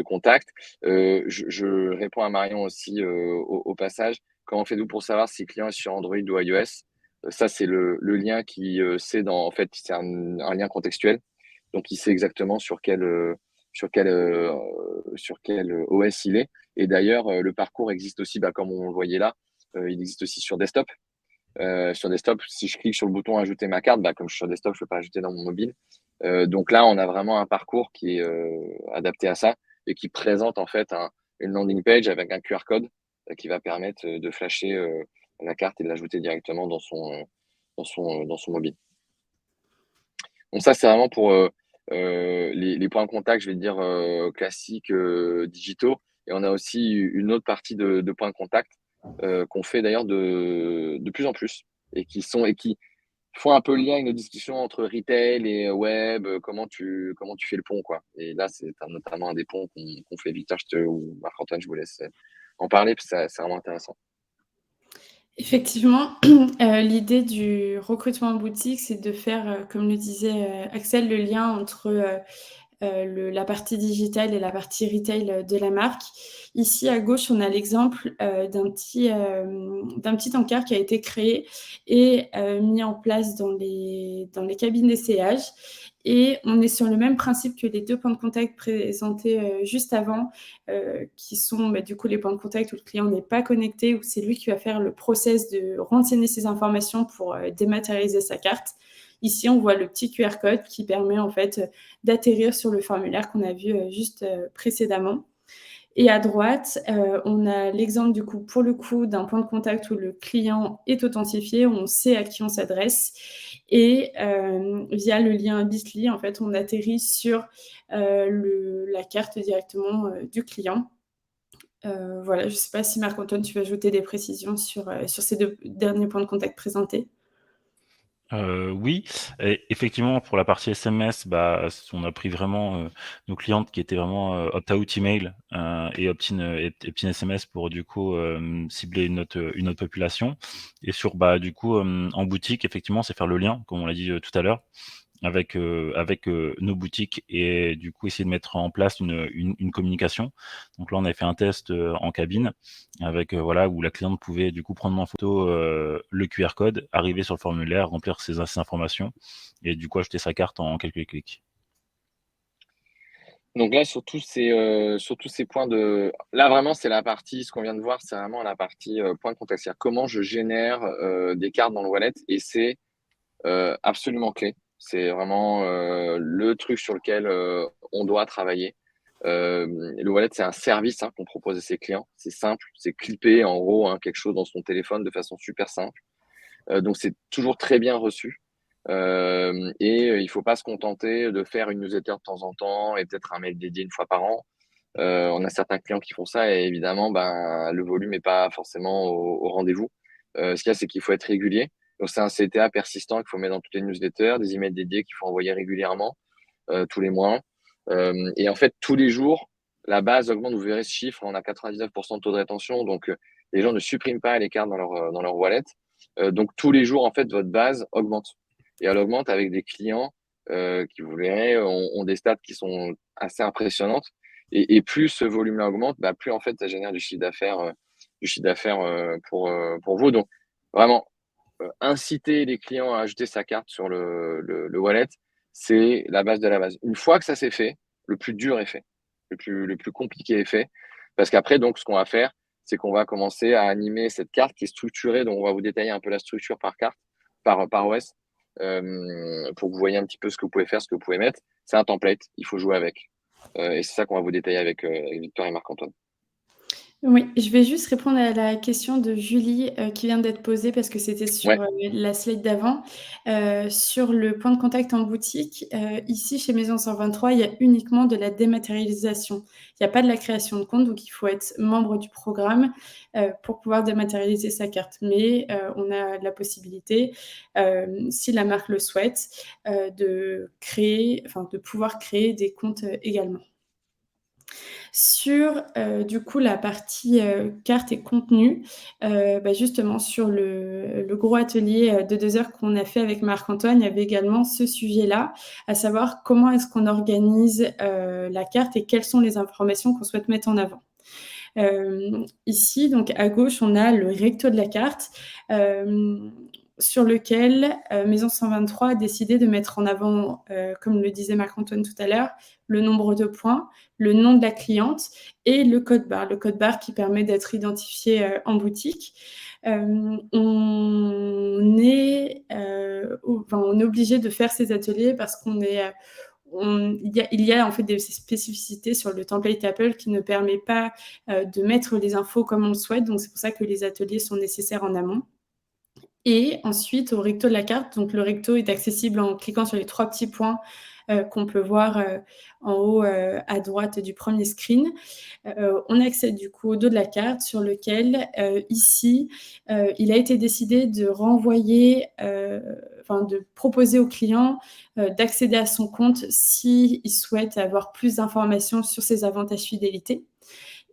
contact. Je réponds à Marion aussi au passage. Comment faites-vous pour savoir si le client est sur Android ou iOS? Ça, c'est le lien qui sait en fait, c'est un lien contextuel. Donc, il sait exactement sur quel OS il est. Et d'ailleurs, le parcours existe aussi, comme on le voyait là, il existe aussi sur desktop. Sur desktop, si je clique sur le bouton ajouter ma carte, comme je suis sur desktop, je ne peux pas ajouter dans mon mobile. Donc là, on a vraiment un parcours qui est adapté à ça et qui présente en fait une landing page avec un QR code qui va permettre de flasher la carte et de l'ajouter directement dans son mobile. Donc ça, c'est vraiment pour les points de contact, je vais dire classiques, digitaux. Et on a aussi une autre partie de points de contact qu'on fait d'ailleurs de plus en plus et qui font un peu le lien avec nos discussions entre retail et web, comment tu fais le pont, quoi. Et là, c'est notamment un des ponts qu'on fait. Victor, ou Marc-Antoine, je vous laisse en parler, parce que c'est vraiment intéressant. Effectivement, l'idée du recrutement en boutique, c'est de faire, comme le disait Axel, le lien entre la partie digitale et la partie retail de la marque. Ici, à gauche, on a l'exemple d'un petit encart qui a été créé et mis en place dans les cabines d'essayage. Et on est sur le même principe que les 2 points de contact présentés juste avant, qui sont du coup les points de contact où le client n'est pas connecté, où c'est lui qui va faire le process de renseigner ses informations pour dématérialiser sa carte. Ici, on voit le petit QR code qui permet en fait d'atterrir sur le formulaire qu'on a vu juste précédemment. Et à droite, on a l'exemple du coup, pour le coup, d'un point de contact où le client est authentifié, où on sait à qui on s'adresse. Et via le lien Bitly, en fait, on atterrit sur la carte directement du client. Voilà, je ne sais pas si Marc-Antoine, tu veux ajouter des précisions sur ces 2 derniers points de contact présentés. Oui, et effectivement, pour la partie SMS, on a pris vraiment nos clientes qui étaient vraiment opt-out email et opt-in SMS pour du coup cibler une autre population. Et sur du coup en boutique, effectivement, c'est faire le lien, comme on l'a dit tout à l'heure, avec nos boutiques et du coup essayer de mettre en place une communication. Donc là, on avait fait un test en cabine avec où la cliente pouvait du coup prendre en photo le QR code, arriver sur le formulaire, remplir ses informations et du coup acheter sa carte en quelques clics. Donc là, sur tous ces points de... Là, vraiment, c'est la partie, ce qu'on vient de voir, c'est vraiment la partie point de contact. C'est-à-dire comment je génère des cartes dans le wallet et c'est absolument clé. C'est vraiment le truc sur lequel on doit travailler. Le wallet, c'est un service qu'on propose à ses clients. C'est simple, c'est clipper en gros quelque chose dans son téléphone de façon super simple. Donc, c'est toujours très bien reçu. Il faut pas se contenter de faire une newsletter de temps en temps et peut-être un mail dédié une fois par an. On a certains clients qui font ça et évidemment, le volume n'est pas forcément au rendez-vous. Ce qu'il y a, c'est qu'il faut être régulier. Donc, c'est un CTA persistant qu'il faut mettre dans toutes les newsletters, des emails dédiés qu'il faut envoyer régulièrement, tous les mois. Et en fait, tous les jours, la base augmente. Vous verrez ce chiffre, on a 99% de taux de rétention. Donc, les gens ne suppriment pas les cartes dans leur wallet. Donc, tous les jours, en fait, votre base augmente. Et elle augmente avec des clients qui, vous verrez, ont des stats qui sont assez impressionnantes. Et plus ce volume-là augmente, plus en fait, ça génère du chiffre d'affaires pour vous. Donc, vraiment, inciter les clients à ajouter sa carte sur le wallet, c'est la base de la base. Une fois que ça c'est fait, le plus dur est fait, le plus compliqué est fait. Parce qu'après, donc, ce qu'on va faire, c'est qu'on va commencer à animer cette carte qui est structurée. Donc, on va vous détailler un peu la structure par carte, par OS, pour que vous voyez un petit peu ce que vous pouvez faire, ce que vous pouvez mettre. C'est un template, il faut jouer avec. Et c'est ça qu'on va vous détailler avec Victor et Marc-Antoine. Oui, je vais juste répondre à la question de Julie, qui vient d'être posée parce que c'était sur, Ouais. la slide d'avant. Sur le point de contact en boutique, ici chez Maison 123, il y a uniquement de la dématérialisation. Il y a pas de la création de compte, donc il faut être membre du programme, pour pouvoir dématérialiser sa carte. Mais, on a la possibilité, si la marque le souhaite, de pouvoir créer des comptes, également. Sur, du coup, la partie, carte et contenu, justement sur le gros atelier, de 2 heures qu'on a fait avec Marc-Antoine, il y avait également ce sujet-là, à savoir comment est-ce qu'on organise, la carte et quelles sont les informations qu'on souhaite mettre en avant. Ici, donc à gauche, on a le recto de la carte, sur lequel Maison 123 a décidé de mettre en avant, comme le disait Marc-Antoine tout à l'heure, le nombre de points, le nom de la cliente et le code barre. Le code barre qui permet d'être identifié en boutique. On est obligé de faire ces ateliers parce qu'on est... il y a en fait des spécificités sur le template Apple qui ne permet pas de mettre les infos comme on le souhaite. Donc, c'est pour ça que les ateliers sont nécessaires en amont. Et ensuite, au recto de la carte, donc le recto est accessible en cliquant sur les 3 petits points qu'on peut voir en haut à droite du premier screen. On accède du coup au dos de la carte sur lequel, ici, il a été décidé de renvoyer, de proposer au client d'accéder à son compte s'il souhaite avoir plus d'informations sur ses avantages fidélité.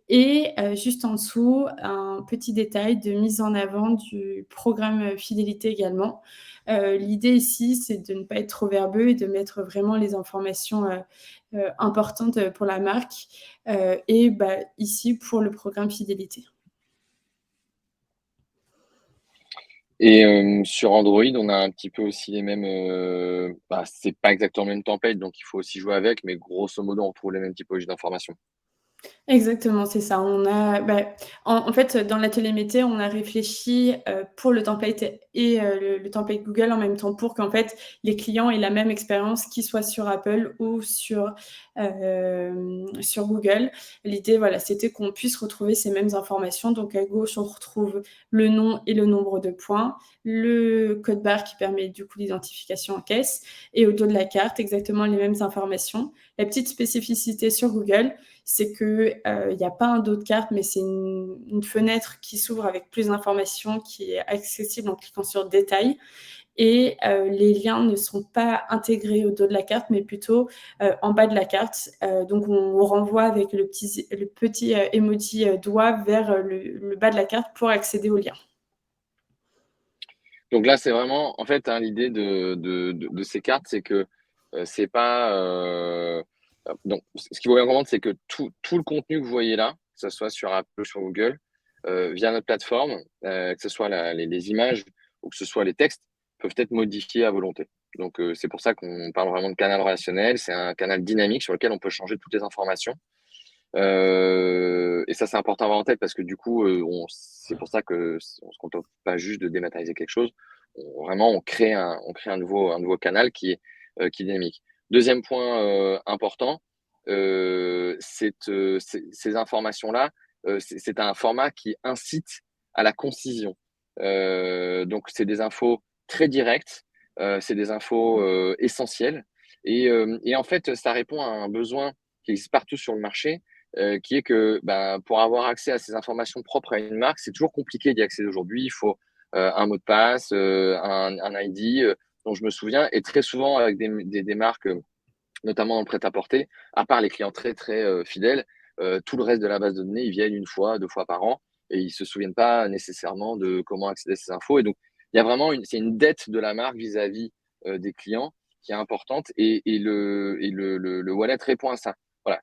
Et juste en dessous, un petit détail de mise en avant du programme fidélité également. L'idée ici, c'est de ne pas être trop verbeux et de mettre vraiment les informations importantes pour la marque et ici pour le programme fidélité. Et sur Android, on a un petit peu aussi les mêmes. C'est pas exactement le même template, donc il faut aussi jouer avec, mais grosso modo, on retrouve les mêmes typologies d'informations. Exactement, c'est ça. En fait, dans l'atelier métier, on a réfléchi, pour le template et le template Google en même temps pour qu'en fait, les clients aient la même expérience, qu'ils soient sur Apple ou sur Google. L'idée, voilà, c'était qu'on puisse retrouver ces mêmes informations. Donc à gauche, on retrouve le nom et le nombre de points, le code barre qui permet du coup l'identification en caisse et au dos de la carte, exactement les mêmes informations. La petite spécificité sur Google, c'est que il n'y a pas un dos de carte, mais c'est une fenêtre qui s'ouvre avec plus d'informations, qui est accessible en cliquant sur Détails. Et les liens ne sont pas intégrés au dos de la carte, mais plutôt en bas de la carte. Donc, on renvoie avec le petit emoji doigt vers le bas de la carte pour accéder au lien. Donc là, c'est vraiment, en fait, hein, l'idée de ces cartes, c'est que c'est pas. Donc, ce qu'il faut bien comprendre, c'est que tout le contenu que vous voyez là, que ce soit sur Apple ou sur Google, via notre plateforme, que ce soit les images ou que ce soit les textes, peuvent être modifiés à volonté. Donc, c'est pour ça qu'on parle vraiment de canal relationnel. C'est un canal dynamique sur lequel on peut changer toutes les informations. Et ça, c'est important à avoir en tête parce que du coup, c'est pour ça qu'on se contente pas juste de dématérialiser quelque chose. Vraiment, on crée un nouveau canal qui est dynamique. Deuxième point important, ces informations-là, c'est un format qui incite à la concision. Donc, c'est des infos très directes, c'est des infos essentielles. Et en fait, ça répond à un besoin qui existe partout sur le marché, qui est que pour avoir accès à ces informations propres à une marque, c'est toujours compliqué d'y accéder aujourd'hui. Il faut un mot de passe, un ID dont je me souviens, et très souvent avec des marques, notamment dans le prêt-à-porter, à part les clients très très fidèles, tout le reste de la base de données, ils viennent 1 fois, 2 fois par an, et ils se souviennent pas nécessairement de comment accéder à ces infos. Et donc, il y a vraiment c'est une dette de la marque vis-à-vis des clients qui est importante, et le wallet répond à ça. Voilà,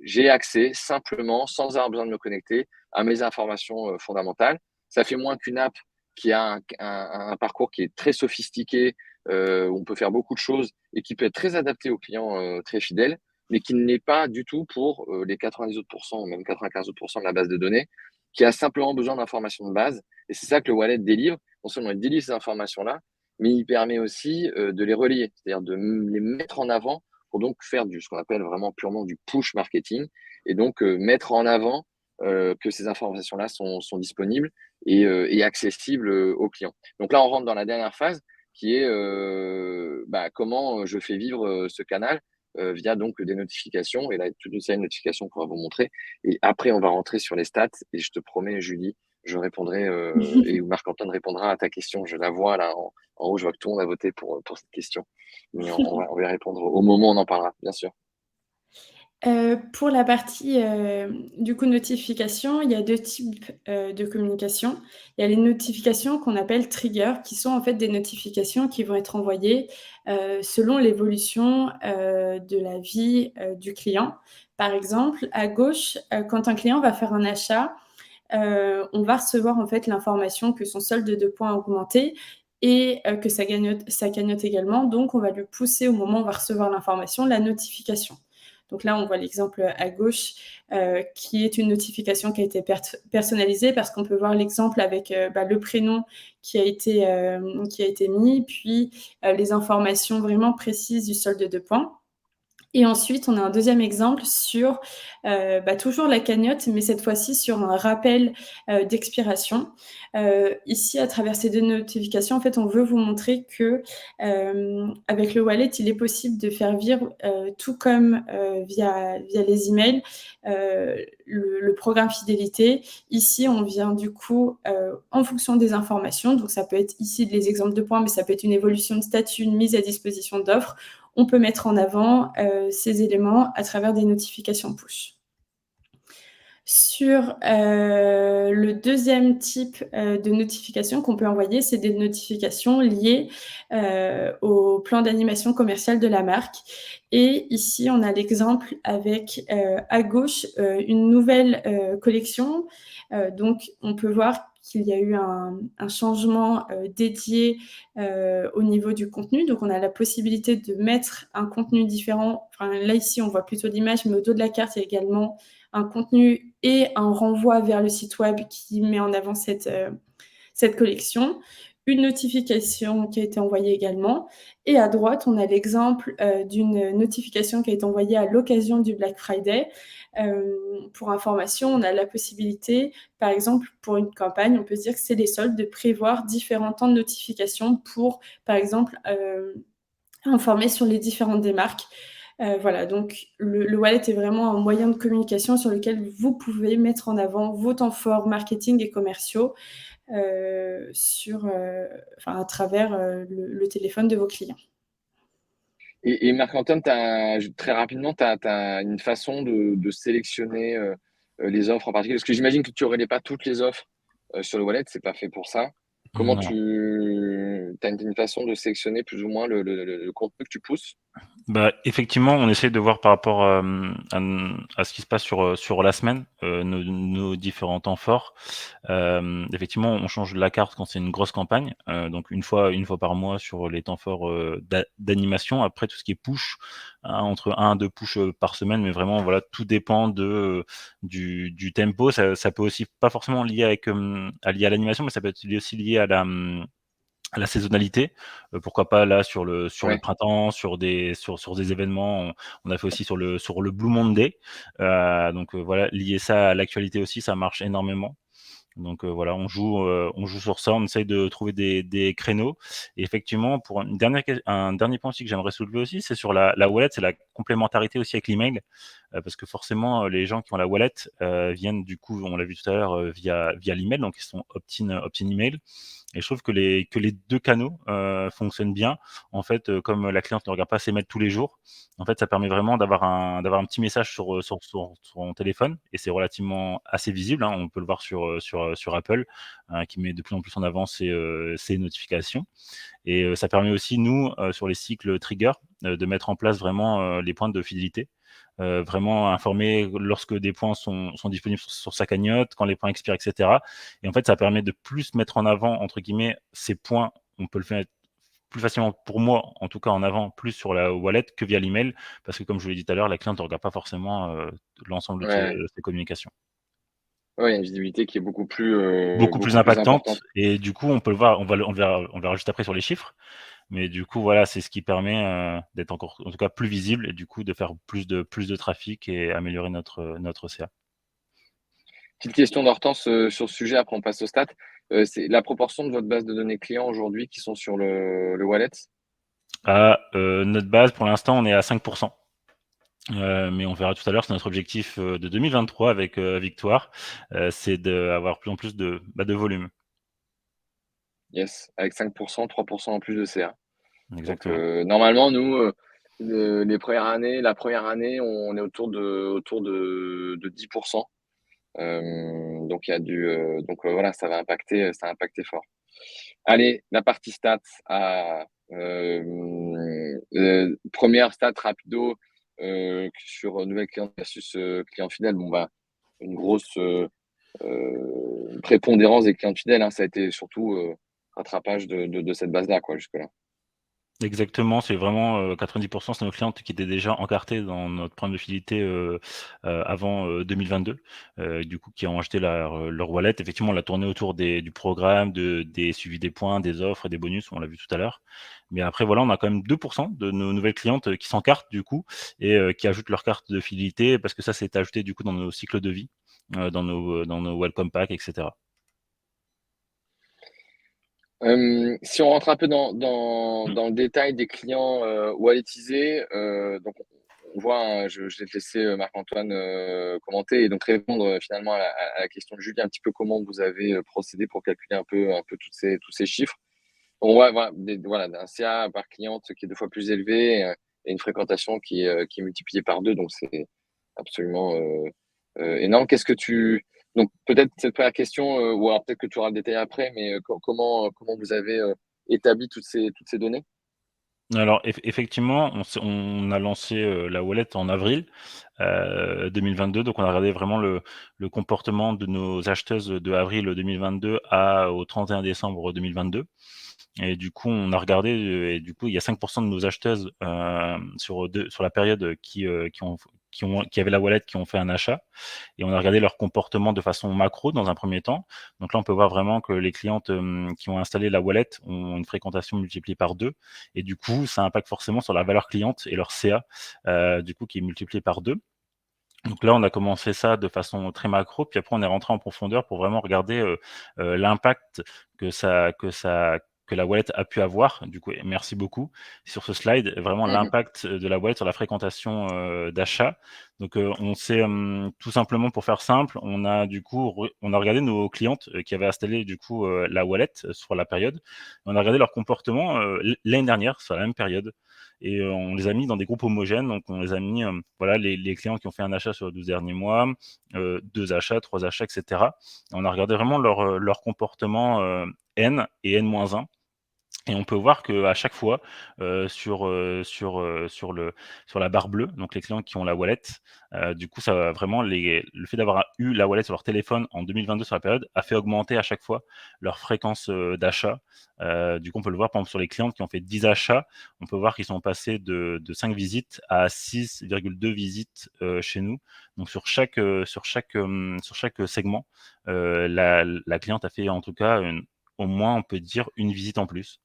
j'ai accès simplement, sans avoir besoin de me connecter, à mes informations fondamentales. Ça fait moins qu'une app qui a un parcours qui est très sophistiqué, où on peut faire beaucoup de choses et qui peut être très adapté aux clients très fidèles, mais qui ne l'est pas du tout pour les 90 autres pourcents, ou même 95 autres pourcents de la base de données, qui a simplement besoin d'informations de base. Et c'est ça que le wallet délivre. Non seulement il délivre ces informations-là, mais il permet aussi de les relier, c'est-à-dire de les mettre en avant pour donc faire ce qu'on appelle vraiment purement du push marketing, et donc mettre en avant que ces informations-là sont disponibles et accessibles aux clients. Donc là, on rentre dans la dernière phase qui est comment je fais vivre ce canal via donc des notifications. Et là, toute une série de notifications qu'on va vous montrer. Et après, on va rentrer sur les stats. Et je te promets, Julie, je répondrai et Marc-Antoine répondra à ta question. Je la vois là en haut, je vois que tout le monde a voté pour cette question. Mais on va y répondre au moment où on en parlera, bien sûr. Pour la partie, du coup, notification, il y a 2 types, de communication. Il y a les notifications qu'on appelle triggers, qui sont en fait des notifications qui vont être envoyées, selon l'évolution, de la vie, du client. Par exemple, à gauche, quand un client va faire un achat, on va recevoir en fait l'information que son solde de points a augmenté et que sa cagnotte également. Donc on va lui pousser au moment où on va recevoir l'information, la notification. Donc là, on voit l'exemple à gauche qui est une notification qui a été personnalisée parce qu'on peut voir l'exemple avec le prénom qui a été mis, puis les informations vraiment précises du solde de points. Et ensuite, on a un deuxième exemple sur toujours la cagnotte, mais cette fois-ci sur un rappel d'expiration. Ici, à travers ces 2 notifications, en fait, on veut vous montrer que avec le wallet, il est possible de faire vivre tout comme via les emails, le programme fidélité. Ici, on vient du coup en fonction des informations. Donc, ça peut être ici les exemples de points, mais ça peut être une évolution de statut, une mise à disposition d'offres. On peut mettre en avant ces éléments à travers des notifications push. Sur le deuxième type de notification qu'on peut envoyer, c'est des notifications liées au plan d'animation commerciale de la marque. Et ici, on a l'exemple avec à gauche une nouvelle collection. Donc, on peut voir qu'il y a eu un changement dédié au niveau du contenu. Donc, on a la possibilité de mettre un contenu différent. Enfin, là, ici, on voit plutôt l'image, mais au dos de la carte, il y a également un contenu et un renvoi vers le site web qui met en avant cette collection. Une notification qui a été envoyée également. Et à droite, on a l'exemple d'une notification qui a été envoyée à l'occasion du Black Friday. Pour information, on a la possibilité, par exemple, pour une campagne, on peut se dire que c'est les soldes, de prévoir différents temps de notification pour, par exemple, informer sur les différentes des marques. Voilà, donc le wallet est vraiment un moyen de communication sur lequel vous pouvez mettre en avant vos temps forts marketing et commerciaux à travers le téléphone de vos clients. Et Marc-Antoine, très rapidement, tu as une façon de sélectionner les offres en particulier? Parce que j'imagine que tu ne relais pas toutes les offres sur le wallet, c'est pas fait pour ça. Comment Non. tu as une façon de sélectionner plus ou moins le contenu que tu pousses? Bah, effectivement, on essaie de voir par rapport à ce qui se passe sur la semaine, nos différents temps forts. Effectivement, on change la carte quand c'est une grosse campagne, donc une fois par mois sur les temps forts d'animation. Après, tout ce qui est push, hein, entre 1 à 2 push par semaine, mais vraiment, voilà, tout dépend du tempo. Ça peut aussi pas forcément lié lié à l'animation, mais ça peut être aussi lié à la saisonnalité, pourquoi pas là sur le Ouais. printemps, sur des événements. On a fait aussi sur le Blue Monday, donc voilà, lier ça à l'actualité aussi, ça marche énormément. Donc voilà, on joue sur ça, on essaye de trouver des créneaux. Et effectivement, pour un dernier point aussi que j'aimerais soulever aussi, c'est sur la wallet, c'est la complémentarité aussi avec l'email, parce que forcément, les gens qui ont la wallet viennent du coup, on l'a vu tout à l'heure, via l'email, donc ils sont opt-in email. Et je trouve que les 2 canaux fonctionnent bien. En fait, comme la cliente ne regarde pas ses mails tous les jours, en fait, ça permet vraiment d'avoir un petit message sur son téléphone, et c'est relativement assez visible, hein. On peut le voir sur Apple, qui met de plus en plus en avant ses notifications. Et ça permet aussi, nous, sur les cycles trigger, de mettre en place vraiment les points de fidélité. Vraiment informer lorsque des points sont disponibles sur sa cagnotte, quand les points expirent, et cetera. Et en fait, ça permet de plus mettre en avant, entre guillemets, ces points. On peut le faire plus facilement, pour moi, en tout cas en avant, plus sur la wallet que via l'email, parce que comme je vous l'ai dit tout à l'heure, la cliente ne regarde pas forcément l'ensemble Ouais. de ses communications. Ouais, il y a une visibilité qui est Beaucoup plus beaucoup plus impactante, importante. et du coup, on peut le voir, on verra juste après sur les chiffres. Mais du coup, voilà, c'est ce qui permet d'être encore, en tout cas, plus visible, et du coup, de faire plus de trafic et améliorer notre CA. Petite question d'Hortense sur ce sujet, après on passe au stat. C'est la proportion de votre base de données clients aujourd'hui qui sont sur le wallet? Notre base, pour l'instant, on est à 5%. Mais on verra tout à l'heure, c'est notre objectif de 2023 avec Victoire, c'est d'avoir plus en plus de volume. Yes, avec 5%, 3% en plus de CA. Donc Exactement. normalement, nous, la première année, on est autour de 10%. Donc il y a voilà, ça va impacter fort. Allez, la partie stats première stat rapido sur nouvelle cliente versus client fidèle. Bon, bah, une grosse prépondérance des clients fidèles, hein. Ça a été surtout rattrapage de cette base-là, quoi, jusque-là. Exactement, c'est vraiment 90%, c'est nos clientes qui étaient déjà encartées dans notre programme de fidélité avant 2022, du coup, qui ont acheté leur wallet. Effectivement, on l'a tourné autour du programme, des suivis des points, des offres et des bonus, on l'a vu tout à l'heure. Mais après, voilà, on a quand même 2% de nos nouvelles clientes qui s'encartent, du coup, et qui ajoutent leur carte de fidélité, parce que ça, c'est ajouté, du coup, dans nos cycles de vie, dans nos welcome packs, etc. Si on rentre un peu dans le détail des clients walletisés, donc on voit, hein, je vais te laisser Marc-Antoine commenter et donc répondre finalement à la question de Julie, un petit peu comment vous avez procédé pour calculer un peu tous ces chiffres. On voit voilà, un CA par cliente qui est 2 fois plus élevé et une fréquentation qui est multipliée par 2, donc c'est absolument énorme. Donc peut-être cette première question, ou alors peut-être que tu auras le détail après, mais comment vous avez établi toutes ces données? Alors effectivement, on a lancé la wallet en avril 2022, donc on a regardé vraiment le comportement de nos acheteuses de avril 2022 au 31 décembre 2022. Et du coup, on a regardé, et du coup, il y a 5% de nos acheteuses sur la période qui avaient la wallet, qui ont fait un achat. Et on a regardé leur comportement de façon macro dans un premier temps. Donc là, on peut voir vraiment que les clientes qui ont installé la wallet ont une fréquentation multipliée par 2. Et du coup, ça impacte forcément sur la valeur cliente et leur CA, du coup, qui est multiplié par 2. Donc là, on a commencé ça de façon très macro, puis après on est rentré en profondeur pour vraiment regarder l'impact que la wallet a pu avoir. Du coup, et merci beaucoup sur ce slide, vraiment Mhm. l'impact de la wallet sur la fréquentation d'achat. Donc on s'est tout simplement, pour faire simple, on a du coup on a regardé nos clientes qui avaient installé du coup la wallet sur la période. On a regardé leur comportement l'année dernière sur la même période. Et on les a mis dans des groupes homogènes. Donc on les a mis, voilà, les clients qui ont fait un achat sur les 12 derniers mois, 2 achats, 3 achats, et cetera. Et on a regardé vraiment leur comportement N et N-1. Et on peut voir qu'à chaque fois, sur la barre bleue, donc les clients qui ont la wallet, du coup, ça va vraiment le fait d'avoir eu la wallet sur leur téléphone en 2022 sur la période a fait augmenter à chaque fois leur fréquence d'achat. Du coup, on peut le voir, par exemple, sur les clientes qui ont fait 10 achats, on peut voir qu'ils sont passés de 5 visites à 6,2 visites chez nous. Donc sur chaque segment, la cliente a fait en tout cas au moins, on peut dire, une visite en plus.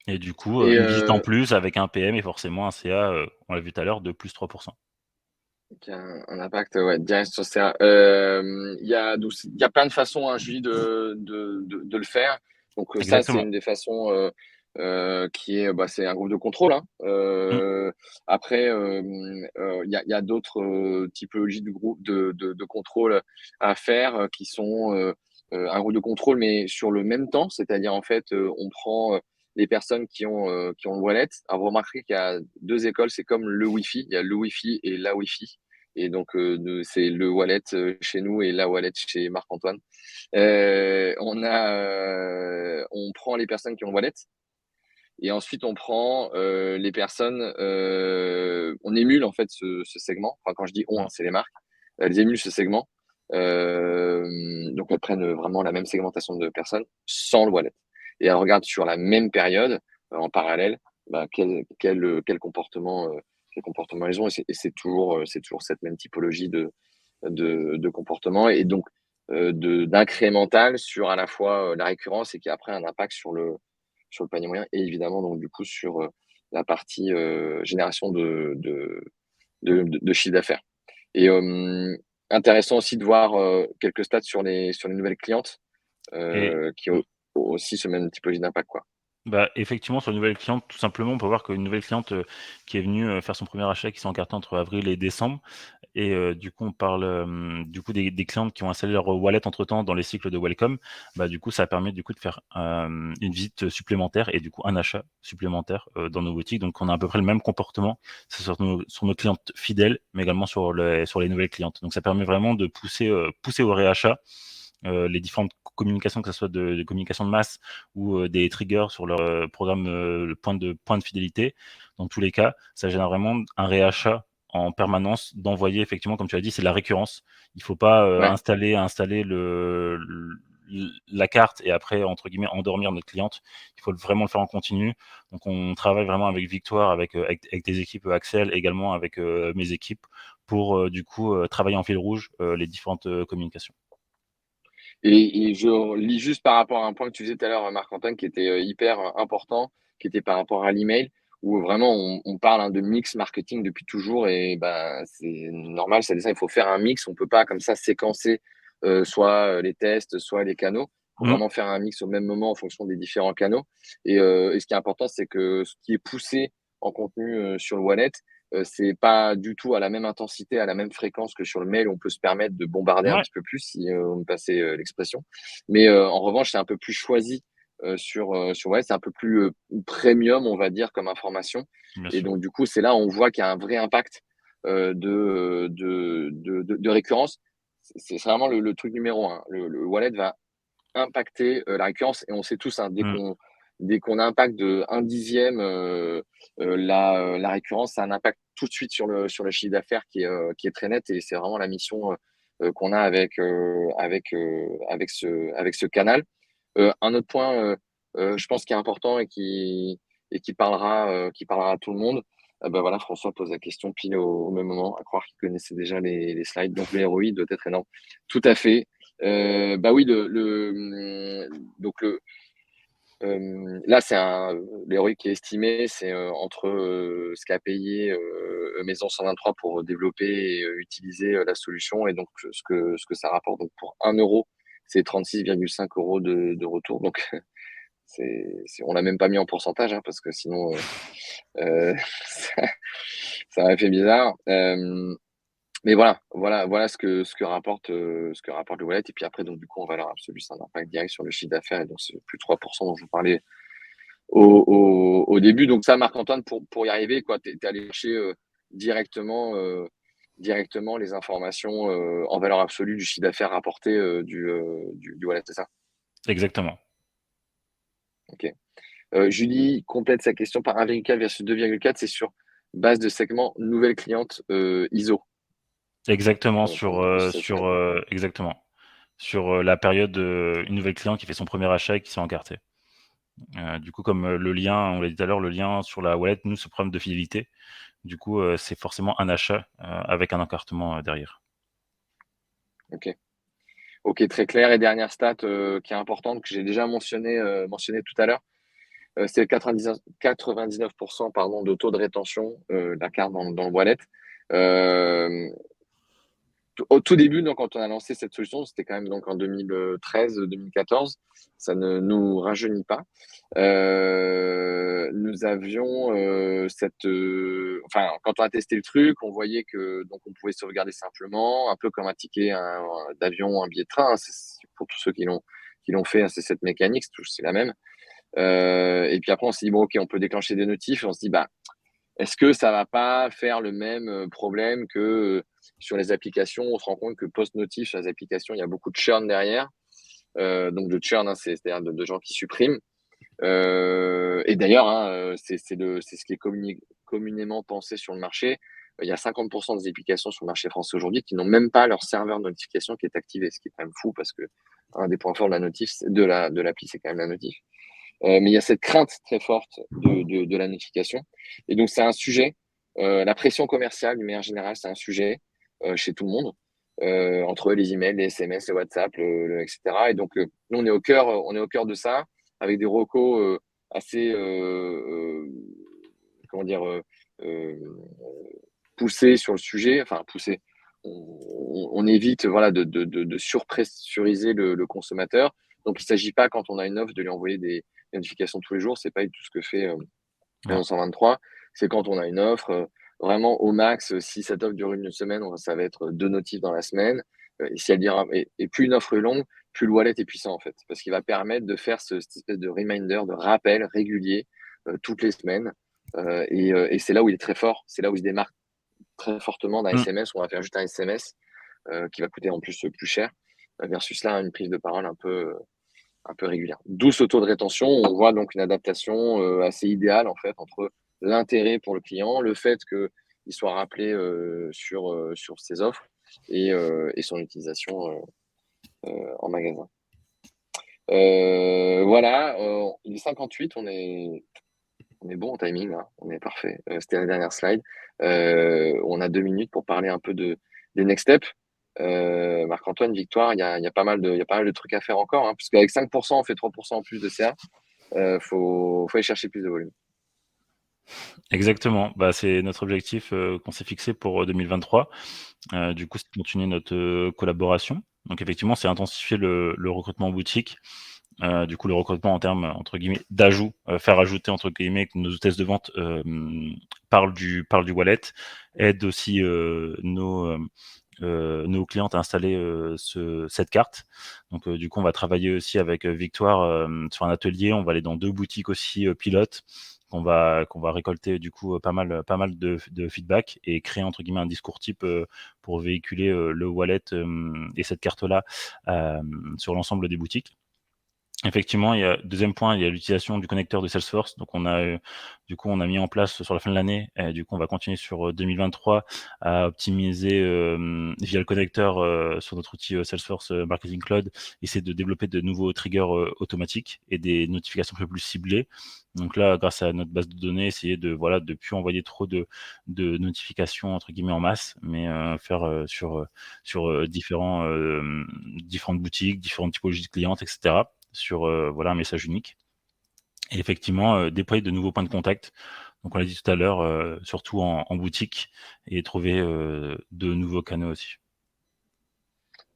Et du coup, Et une visite en plus avec un PM et forcément un CA, on l'a vu tout à l'heure, de plus 3%. qui a un impact ouais, direct sur ça. Il y a plein de façons, hein, Julie, de le faire. Donc ça, c'est Exactement. une des façons qui est, bah, c'est un groupe de contrôle. Hein. Mmh. Après, il y a d'autres typologies de groupes de contrôle à faire qui sont un groupe de contrôle, mais sur le même temps. C'est-à-dire, en fait, on prend les personnes qui ont le wallet. Alors, vous remarquerez qu'il y a deux écoles, c'est comme le Wi-Fi. Il y a le Wi-Fi et la Wi-Fi. Et donc, c'est le wallet chez nous et la wallet chez Marc-Antoine. On prend les personnes qui ont le wallet et ensuite on prend les personnes, on émule en fait ce segment. Enfin, quand je dis on, hein, Mmh. c'est les marques. Elles émulent ce segment. Donc, elles prennent vraiment la même segmentation de personnes sans le wallet. Et elles regardent sur la même période, en parallèle, bah, quel comportement elles ont. Et c'est toujours cette même typologie de comportement. Et donc, d'incrémental sur à la fois la récurrence et qui a après un impact sur le panier moyen et évidemment, donc, du coup, sur la partie génération de chiffre d'affaires. Et intéressant aussi de voir quelques stats sur les nouvelles clientes Et qui mmh. ont aussi ce même typologie d'impact, quoi. Bah, effectivement, sur une nouvelle cliente, tout simplement, on peut voir qu'une nouvelle cliente, qui est venue, faire son premier achat, qui s'est encartée entre avril et décembre. Et du coup, on parle, du coup des clientes qui ont installé leur wallet entre-temps dans les cycles de welcome. Bah, du coup, ça permet du coup de faire, une visite supplémentaire et du coup un achat supplémentaire, dans nos boutiques. Donc on a à peu près le même comportement, c'est sur nos clientes fidèles, mais également sur les nouvelles clientes. Donc ça permet vraiment de pousser au réachat. Les différentes communications, que ce soit de communication de masse ou des triggers sur leur programme, le point de fidélité. Dans tous les cas, ça génère vraiment un réachat en permanence d'envoyer, effectivement, comme tu as dit, c'est de la récurrence. Il faut pas Ouais. installer la carte et après, entre guillemets, endormir notre cliente. Il faut vraiment le faire en continu. Donc, on travaille vraiment avec Victoire, avec des équipes Axel, également avec mes équipes, pour du coup travailler en fil rouge les différentes communications. Et je lis juste par rapport à un point que tu disais tout à l'heure, Marc-Antoine, qui était hyper important, qui était par rapport à l'email, où vraiment on parle hein, de mix marketing depuis toujours. Et bah, c'est normal, c'est ça, il faut faire un mix. On peut pas comme ça séquencer soit les tests, soit les canaux. Il faut Mmh. vraiment faire un mix au même moment en fonction des différents canaux. Et ce qui est important, c'est que ce qui est poussé en contenu sur le wallet, c'est pas du tout à la même intensité, à la même fréquence que sur le mail. On peut se permettre de bombarder un Ouais, petit peu plus, si on me passait l'expression. Mais en revanche, c'est un peu plus choisi sur ouais, c'est un peu plus premium, on va dire, comme information. bien Et sûr. donc, du coup, c'est là où on voit qu'il y a un vrai impact de récurrence. C'est vraiment le truc numéro un. Le wallet va impacter la récurrence. Et on sait tous, hein, Mmh. dès qu'on a un impact de 1/10 la récurrence, ça a un impact tout de suite sur le chiffre d'affaires qui est très net et c'est vraiment la mission qu'on a avec ce canal. Un autre point, je pense qui est important et qui parlera à tout le monde. Bah voilà, François pose la question pile au même moment, à croire qu'il connaissait déjà les slides. Donc le ROI doit être énorme. Tout à fait. Bah oui, donc là, l'ROI qui est estimé, c'est entre ce qu'a payé Maison 123 pour développer et utiliser la solution et donc ce que ça rapporte. Donc pour 1 euro, c'est 36,5 euros de retour. Donc on l'a même pas mis en pourcentage hein, parce que sinon ça, ça aurait fait bizarre. Mais voilà ce que rapporte le wallet. Et puis après, donc du coup, en valeur absolue, c'est un impact direct sur le chiffre d'affaires et donc c'est plus 3% dont je vous parlais au début. Donc ça, Marc-Antoine, pour y arriver, quoi, t'es allé chercher directement les informations en valeur absolue du chiffre d'affaires rapporté du wallet, c'est ça? Exactement. Ok. Julie complète sa question par 1,4 versus 2,4, c'est sur base de segment nouvelle cliente ISO. Exactement, Exactement. sur la période, une nouvelle client qui fait son premier achat et qui s'est encarté. Du coup, comme le lien, on l'a dit tout à l'heure, le lien sur la wallet, nous, c'est problème de fidélité. Du coup, c'est forcément un achat avec un encartement derrière. Ok, très clair. Et dernière stat qui est importante, que j'ai déjà mentionné tout à l'heure, c'est le 99% pardon, de taux de rétention de la carte dans le wallet. Au tout début, donc, quand on a lancé cette solution, c'était quand même donc en 2013-2014, ça ne nous rajeunit pas. Nous avions enfin, quand on a testé le truc, on voyait que donc on pouvait sauvegarder simplement, un peu comme un ticket d'avion, un billet de train. Hein, pour tous ceux qui l'ont fait, hein, c'est cette mécanique, c'est la même. Et puis après, on s'est dit bon, ok, on peut déclencher des notifs. Et on se dit bah est-ce que ça va pas faire le même problème que sur les applications? On se rend compte que post-notif sur les applications, il y a beaucoup de churn derrière. Donc de churn, hein, c'est-à-dire de gens qui suppriment. Et d'ailleurs, hein, c'est ce qui est communément pensé sur le marché. Il y a 50% des applications sur le marché français aujourd'hui qui n'ont même pas leur serveur de notification qui est activé, ce qui est quand même fou parce que un des points forts de la notif, de l'appli, c'est quand même la notif. Mais il y a cette crainte très forte de la notification. Et donc, c'est un sujet. La pression commerciale, d'une manière générale, c'est un sujet chez tout le monde. Entre les emails, les SMS, les WhatsApp, etc. Et donc, nous, on est au cœur de ça, avec des recos assez, comment dire, poussés sur le sujet. Enfin, poussés. On évite voilà, de surpressuriser le consommateur. Donc, il ne s'agit pas, quand on a une offre, de lui envoyer des notifications tous les jours. C'est pas tout ce que fait Ouais. 123. C'est quand on a une offre, vraiment au max, si cette offre dure une semaine, ça va être 2 notifs dans la semaine. Et si elle dira, et plus une offre est longue, plus le wallet est puissant en fait, parce qu'il va permettre de faire cette espèce de reminder, de rappel régulier toutes les semaines. Et c'est là où il est très fort, c'est là où il se démarque très fortement d'un SMS. On va faire juste un SMS qui va coûter en plus plus cher, versus là une prise de parole un peu régulière. D'où ce taux de rétention. On voit donc une adaptation assez idéale en fait entre l'intérêt pour le client, le fait qu'il soit rappelé sur ses offres et son utilisation en magasin. Voilà, il est 58, on est bon au timing, là. On est parfait. C'était la dernière slide. On a 2 minutes pour parler un peu des next steps. Marc-Antoine, Victoire, il y a pas mal de trucs à faire encore, hein, parce qu'avec 5%, on fait 3% en plus de CA. Faut aller chercher plus de volume. Exactement. Bah, c'est notre objectif qu'on s'est fixé pour 2023. Du coup, c'est de continuer notre collaboration. Donc effectivement, c'est intensifier le recrutement en boutique. Du coup, le recrutement en termes, entre guillemets, d'ajout, faire ajouter, entre guillemets, que nos hôtesses de vente parlent du wallet, aide aussi nos clientes à installer cette carte. Donc, du coup, on va travailler aussi avec Victoire sur un atelier. On va aller dans 2 boutiques aussi pilotes qu'on va récolter du coup pas mal de feedback et créer entre guillemets un discours type pour véhiculer le wallet et cette carte-là sur l'ensemble des boutiques. Effectivement, il y a deuxième point, il y a l'utilisation du connecteur de Salesforce. Donc on a, du coup, on a mis en place sur la fin de l'année et du coup, on va continuer sur, 2023 à optimiser, via le connecteur, sur notre outil, Salesforce, Marketing Cloud, essayer de développer de nouveaux triggers, automatiques et des notifications un peu plus ciblées. Donc là, grâce à notre base de données, essayer de, voilà, de plus envoyer trop de «notifications» entre guillemets en masse, mais, faire, sur différentes boutiques, différentes typologies de clientes et cetera, sur, voilà, un message unique et effectivement, déployer de nouveaux points de contact. Donc on l'a dit tout à l'heure, surtout en boutique et trouver, de nouveaux canaux aussi.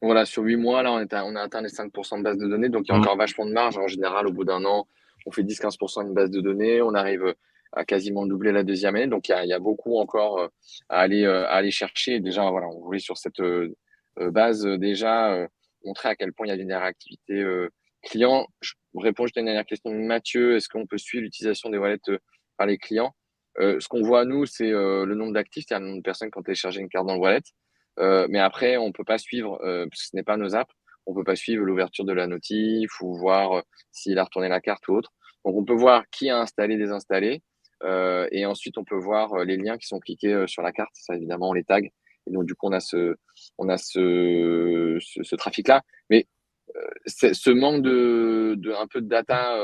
Voilà, sur 8 mois, là, on a atteint les 5% de base de données, donc il y a Mmh. encore vachement de marge. En général, au bout d'un an, on fait 10-15% de base de données, on arrive à quasiment doubler la deuxième année. Donc il y a beaucoup encore à aller chercher. Déjà, voilà, on voulait sur cette base déjà montrer à quel point il y a une réactivité client. Je réponds juste à une dernière question de Mathieu. Est-ce qu'on peut suivre l'utilisation des wallets par les clients? Ce qu'on voit, nous, c'est le nombre d'actifs, c'est-à-dire le nombre de personnes qui ont téléchargé une carte dans le wallet. Mais après, on peut pas suivre, parce que ce n'est pas nos apps, on peut pas suivre l'ouverture de la notif ou voir s'il a retourné la carte ou autre. Donc, on peut voir qui a installé, désinstallé, et ensuite on peut voir les liens qui sont cliqués sur la carte. Ça, évidemment, on les tag. Et donc, du coup, on a ce trafic-là. Mais ce manque de un peu de data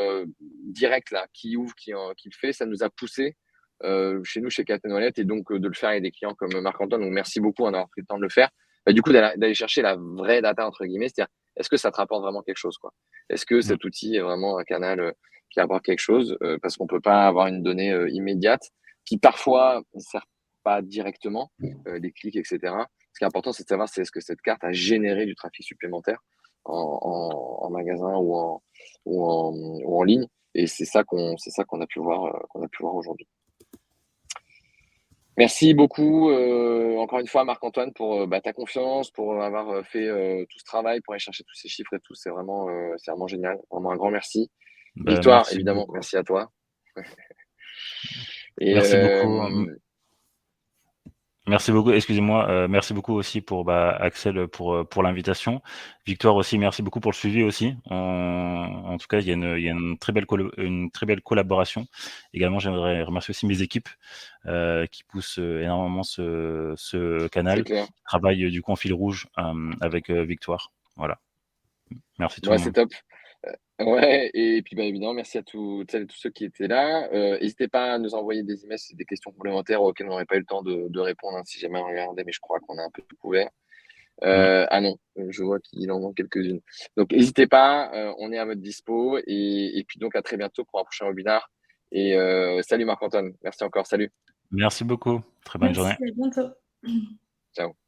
direct là, qui ouvre, qui le fait, ça nous a poussé chez nous, chez Captain Wallet, et donc de le faire avec des clients comme Marc-Antoine. Donc merci beaucoup d'avoir pris le temps de le faire. Bah, du coup, d'aller chercher la vraie data entre guillemets, c'est-à-dire est-ce que ça te rapporte vraiment quelque chose, quoi. Est-ce que Mmh. cet outil est vraiment un canal qui apporte quelque chose, parce qu'on peut pas avoir une donnée immédiate qui parfois ne sert pas directement, les clics, etc. Ce qui est important, c'est de savoir c'est est-ce que cette carte a généré du trafic supplémentaire en magasin ou en ligne. Et c'est ça qu'on a pu voir, aujourd'hui. Merci beaucoup, encore une fois, Marc-Antoine, pour ta confiance, pour avoir fait tout ce travail, pour aller chercher tous ces chiffres et tout. C'est vraiment génial. Vraiment un grand merci. Bah, Victoire, merci évidemment, beaucoup. merci à toi. Et Merci beaucoup, merci beaucoup, excusez-moi, merci beaucoup aussi pour, Axel, pour l'invitation. Victoire aussi, merci beaucoup pour le suivi aussi. En tout cas, il y a une très belle collaboration. Également, j'aimerais remercier aussi mes équipes, qui poussent, énormément ce c'est canal, clair. qui travaillent, du coup en fil rouge, avec, Victoire. Voilà. Merci tout Ouais, le c'est monde. top. Ouais, et puis, évidemment, merci à toutes celles et tous ceux qui étaient là. N'hésitez pas à nous envoyer des emails si c'est des questions complémentaires auxquelles on n'aurait pas eu le temps de répondre, hein, si jamais on regardait, mais je crois qu'on a un peu tout couvert. Mmh. Ah non, je vois qu'il en manque quelques-unes. Donc n'hésitez pas, on est à votre dispo, et puis donc à très bientôt pour un prochain webinaire, et salut Marc-Antoine. Merci encore, salut. Merci beaucoup. Très bonne journée. Merci, à bientôt. Ciao.